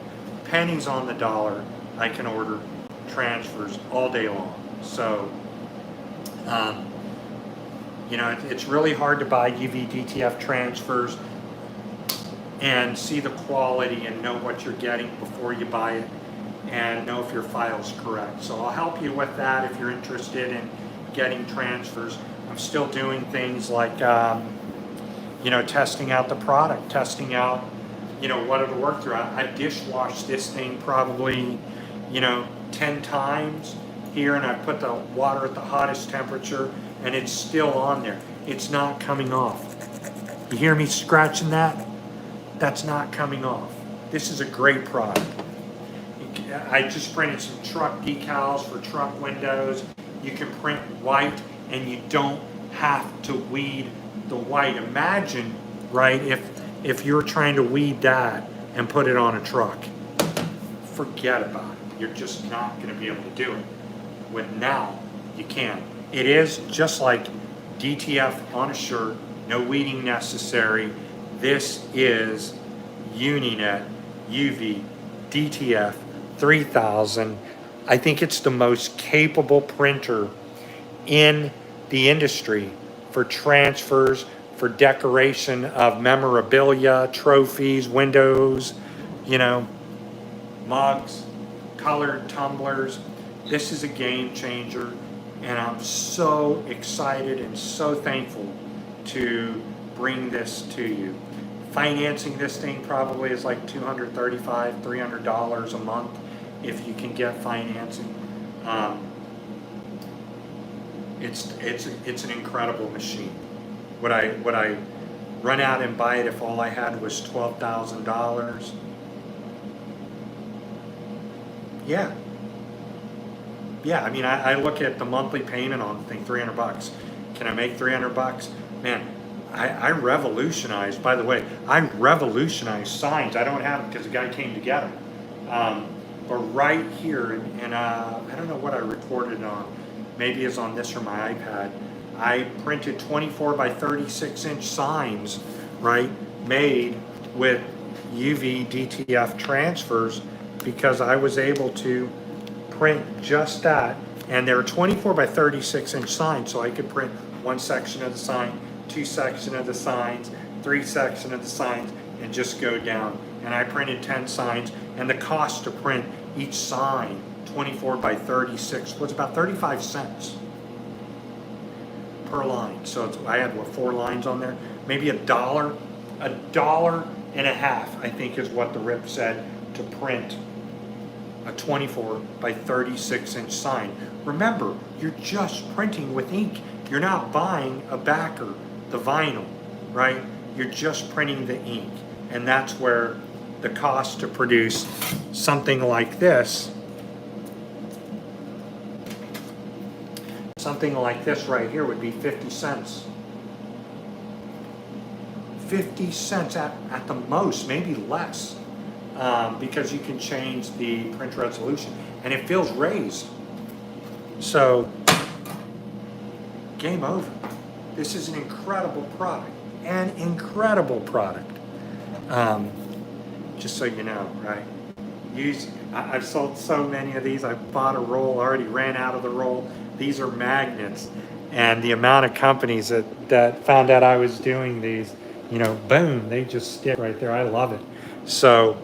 Pennies on the dollar, I can order transfers all day long. So, you know, it's really hard to buy UVDTF transfers and see the quality and know what you're getting before you buy it and know if your file's correct. So I'll help you with that if you're interested in getting transfers. I'm still doing things like, you know, testing out the product, testing out, you know, what it'll work through. I dishwashed this thing probably, you know, 10 times here, and I put the water at the hottest temperature, and it's still on there. It's not coming off. You hear me scratching that? That's not coming off. This is a great product. I just printed some truck decals for truck windows. You can print white and you don't have to weed the white. Imagine, right, if you're trying to weed that and put it on a truck. Forget about it. You're just not going to be able to do it. With now, you can. It is just like DTF on a shirt, no weeding necessary. This is Uninet UVDTF 3000. I think it's the most capable printer in the industry for transfers, for decoration of memorabilia, trophies, windows, you know, mugs, colored tumblers. This is a game changer, and I'm so excited and so thankful to bring this to you. Financing this thing probably is like $235, $300 a month if you can get financing. It's an incredible machine. Would I run out and buy it if all I had was $12,000? Yeah. Yeah, I mean, I look at the monthly payment on the thing, $300. Can I make $300? Man, I revolutionized, by the way, I revolutionized signs. I don't have them because the guy came to get them. But right here, and I don't know what I recorded on, maybe it's on this or my iPad, I printed 24 by 36 inch signs, right, made with UV DTF transfers because I was able to print just that. And they're 24 by 36 inch signs, so I could print one section of the sign, two sections of the signs, three sections of the signs, and just go down. And I printed 10 signs, and the cost to print each sign 24 by 36 was about 35 cents per line. So I had, what, 4 lines on there? Maybe $1.50, I think is what the rip said, to print a 24 by 36 inch sign. Remember, you're just printing with ink. You're not buying a backer, the vinyl, right? You're just printing the ink. And that's where the cost to produce something like this, right here would be 50 cents. 50 cents at the most, maybe less, because you can change the print resolution and it feels raised. So, game over. This is an incredible product, just so you know, right? I've sold so many of these. I bought a roll, already ran out of the roll. These are magnets, and the amount of companies that found out I was doing these, you know, boom, they just stick right there. I love it. So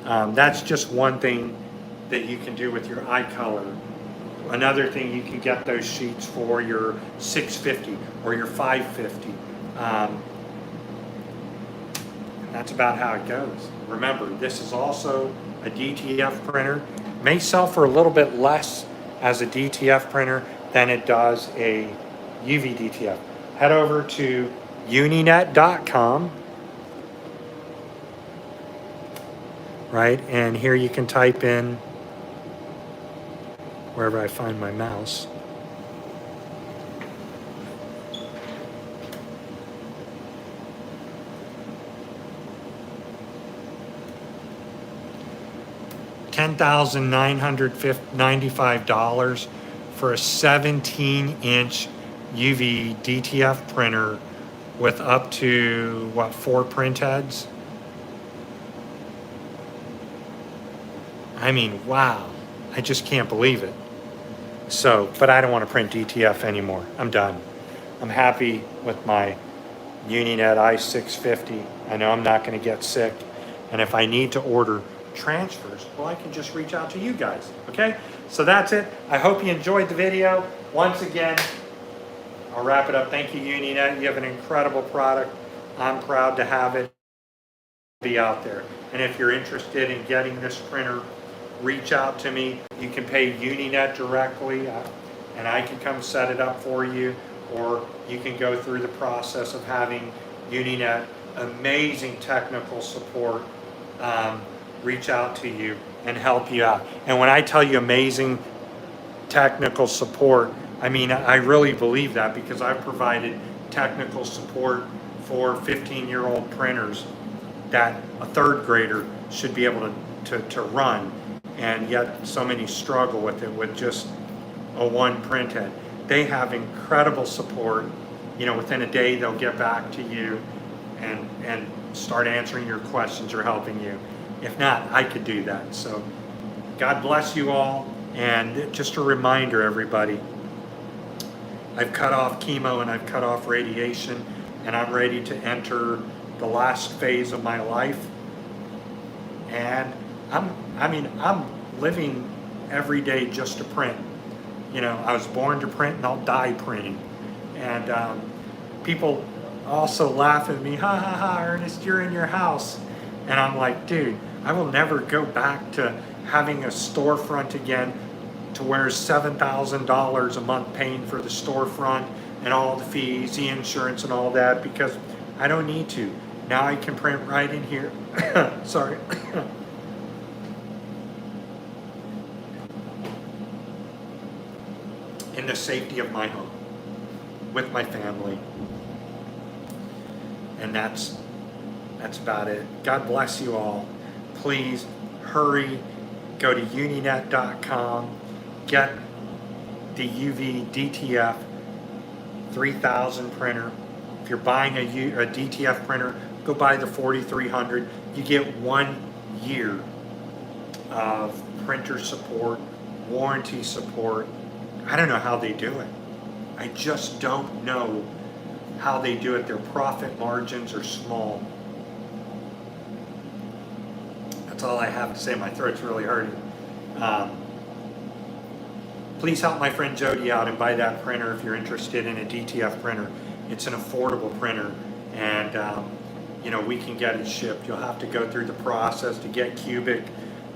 that's just one thing that you can do with your iColor. Another thing, you can get those sheets for your 650 or your 550. That's about how it goes. Remember, this is also a DTF printer. May sell for a little bit less as a DTF printer than it does a UVDTF. Head over to uninet.com, right? And here you can type in wherever I find my mouse. $10,995 for a 17-inch UVDTF printer with up to, what, 4 print heads? I mean, wow. I just can't believe it. So, but I don't want to print DTF anymore. I'm done. I'm happy with my Uninet i650. I know I'm not going to get sick. And if I need to order transfers, well, I can just reach out to you guys. Okay? So that's it. I hope you enjoyed the video. Once again, I'll wrap it up. Thank you, Uninet. You have an incredible product. I'm proud to have it be out there. And if you're interested in getting this printer, reach out to me. You can pay Uninet directly, and I can come set it up for you, or you can go through the process of having Uninet amazing technical support reach out to you and help you out. And when I tell you amazing technical support, I mean, I really believe that, because I've provided technical support for 15-year-old printers that a third grader should be able to run, and yet so many struggle with it with just a 1 print head. They have incredible support. You know, within a day they'll get back to you and start answering your questions or helping you. If not, I could do that. So God bless you all. And just a reminder, everybody, I've cut off chemo and I've cut off radiation, and I'm ready to enter the last phase of my life. And I'm living every day just to print. You know, I was born to print and I'll die printing. And people also laugh at me, ha ha ha, Ernest, you're in your house. And I'm like, dude, I will never go back to having a storefront again to where $7,000 a month paying for the storefront and all the fees, the insurance and all that, because I don't need to. Now I can print right in here. Sorry. In the safety of my home, with my family. And that's about it. God bless you all. Please hurry, go to uninet.com, get the UVDTF 3000 printer. If you're buying a DTF printer, go buy the 4300. You get 1 year of printer support, warranty support. I don't know how they do it. I just don't know how they do it. Their profit margins are small. That's all I have to say. My throat's really hurting. Please help my friend Jody out and buy that printer if you're interested in a DTF printer. It's an affordable printer, and you know, we can get it shipped. You'll have to go through the process to get Cubic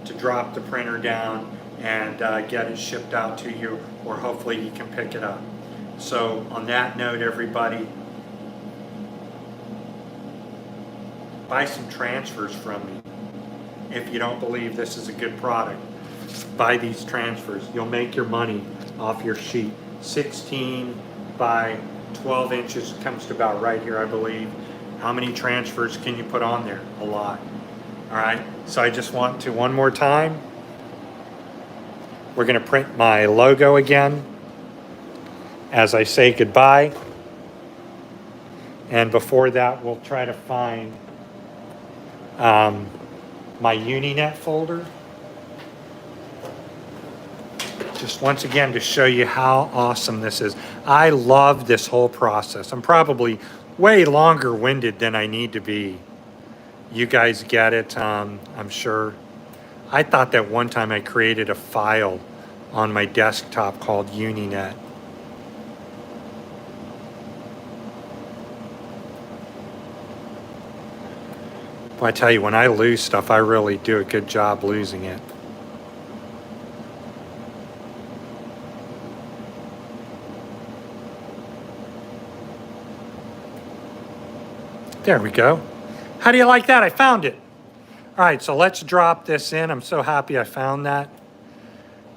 to drop the printer down and get it shipped out to you, or hopefully you can pick it up. So on that note, everybody, buy some transfers from me. If you don't believe this is a good product, buy these transfers. You'll make your money off your sheet. 16 by 12 inches comes to about right here, I believe. How many transfers can you put on there? A lot. All right, so I just want to, one more time, we're going to print my logo again as I say goodbye. And before that, we'll try to find my Uninet folder. Just once again to show you how awesome this is. I love this whole process. I'm probably way longer winded than I need to be. You guys get it, I'm sure. I thought that one time I created a file on my desktop called Uninet. Well, I tell you, when I lose stuff, I really do a good job losing it. There we go. How do you like that? I found it. All right, so let's drop this in. I'm so happy I found that,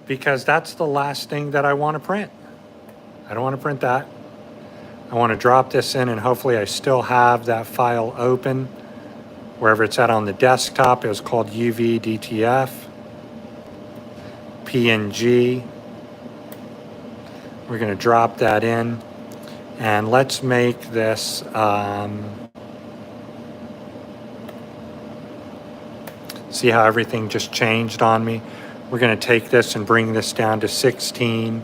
because that's the last thing that I want to print. I don't want to print that. I want to drop this in, and hopefully I still have that file open wherever it's at on the desktop. It was called UVDTF, PNG, We're going to drop that in, and let's make this see how everything just changed on me. We're going to take this and bring this down to 16.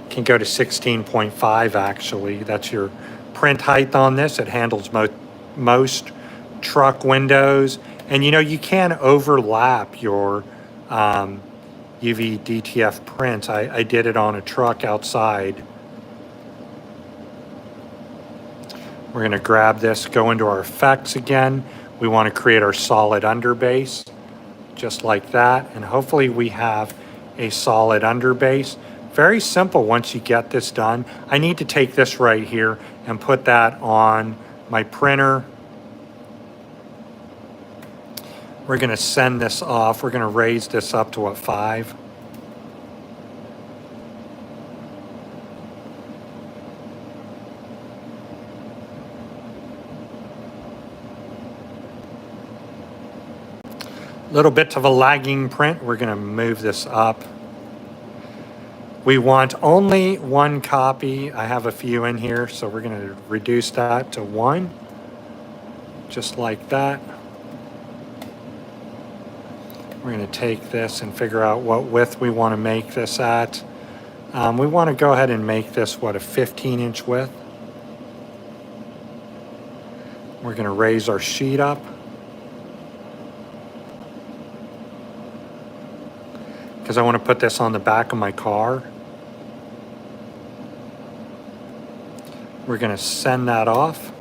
Can go to 16.5 actually. That's your print height on this. It handles most truck windows. And you know, you can overlap your UVDTF prints. I did it on a truck outside. We're going to grab this, go into our effects again. We want to create our solid underbase, just like that. And hopefully we have a solid underbase. Very simple once you get this done. I need to take this right here and put that on my printer. We're going to send this off. We're going to raise this up to what, 5? Little bit of a lagging print. We're going to move this up. We want only 1 copy. I have a few in here, so we're going to reduce that to 1, just like that. We're going to take this and figure out what width we want to make this at. We want to go ahead and make this, what, a 15-inch width. We're going to raise our sheet up. Because I want to put this on the back of my car. We're going to send that off.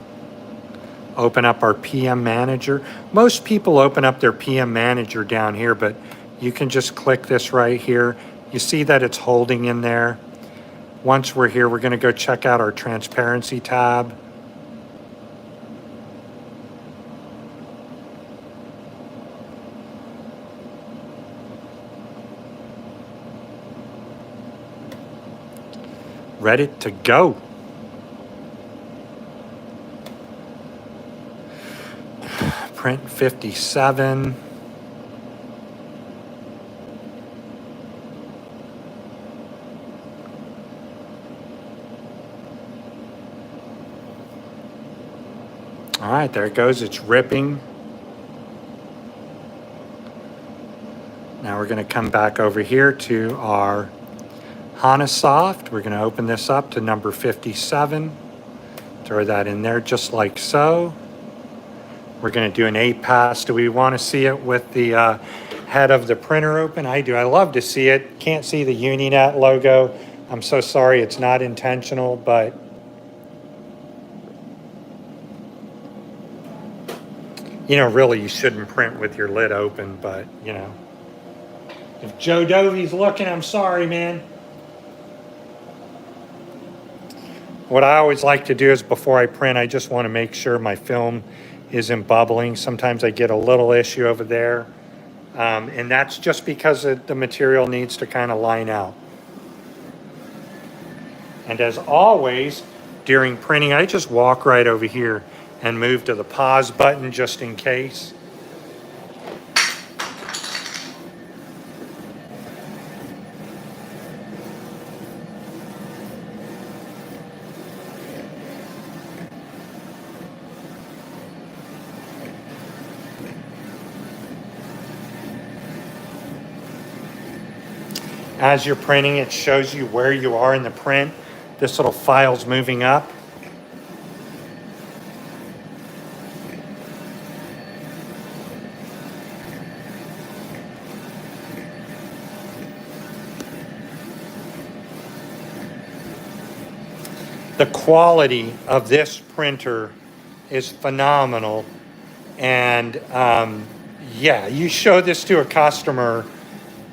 Open up our PM Manager. Most people open up their PM Manager down here, but you can just click this right here. You see that it's holding in there. Once we're here, we're going to go check out our Transparency tab. Ready to go. Print 57. All right, there it goes. It's ripping. Now we're going to come back over here to our Hanasoft. We're going to open this up to number 57. Throw that in there just like so. We're going to do an 8-pass. Do we want to see it with the head of the printer open? I do. I love to see it. Can't see the Uninet logo. I'm so sorry. It's not intentional, but you know, really, you shouldn't print with your lid open, but you know, if Joe Dovey's looking, I'm sorry, man. What I always like to do is before I print, I just want to make sure my film isn't bubbling. Sometimes I get a little issue over there. And that's just because the material needs to kind of line out. And as always, during printing, I just walk right over here and move to the pause button just in case. As you're printing, it shows you where you are in the print. This little file's moving up. The quality of this printer is phenomenal. And yeah, you show this to a customer,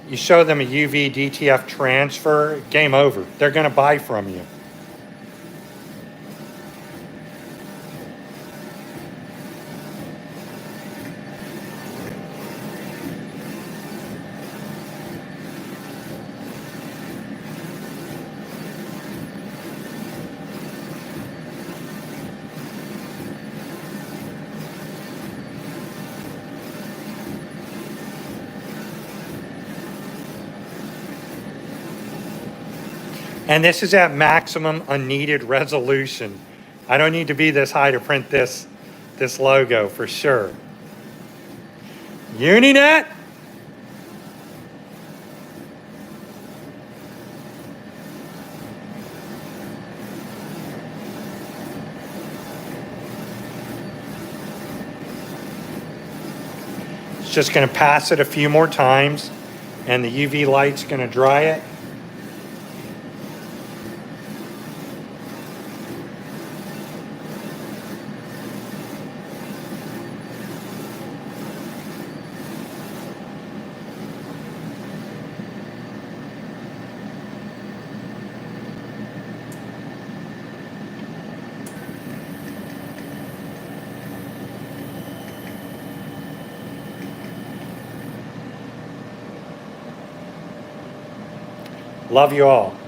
you show them a UV DTF transfer, game over. They're going to buy from you. And this is at maximum unneeded resolution. I don't need to be this high to print this logo for sure. Uninet. It's just going to pass it a few more times, and the UV light's going to dry it. Love you all.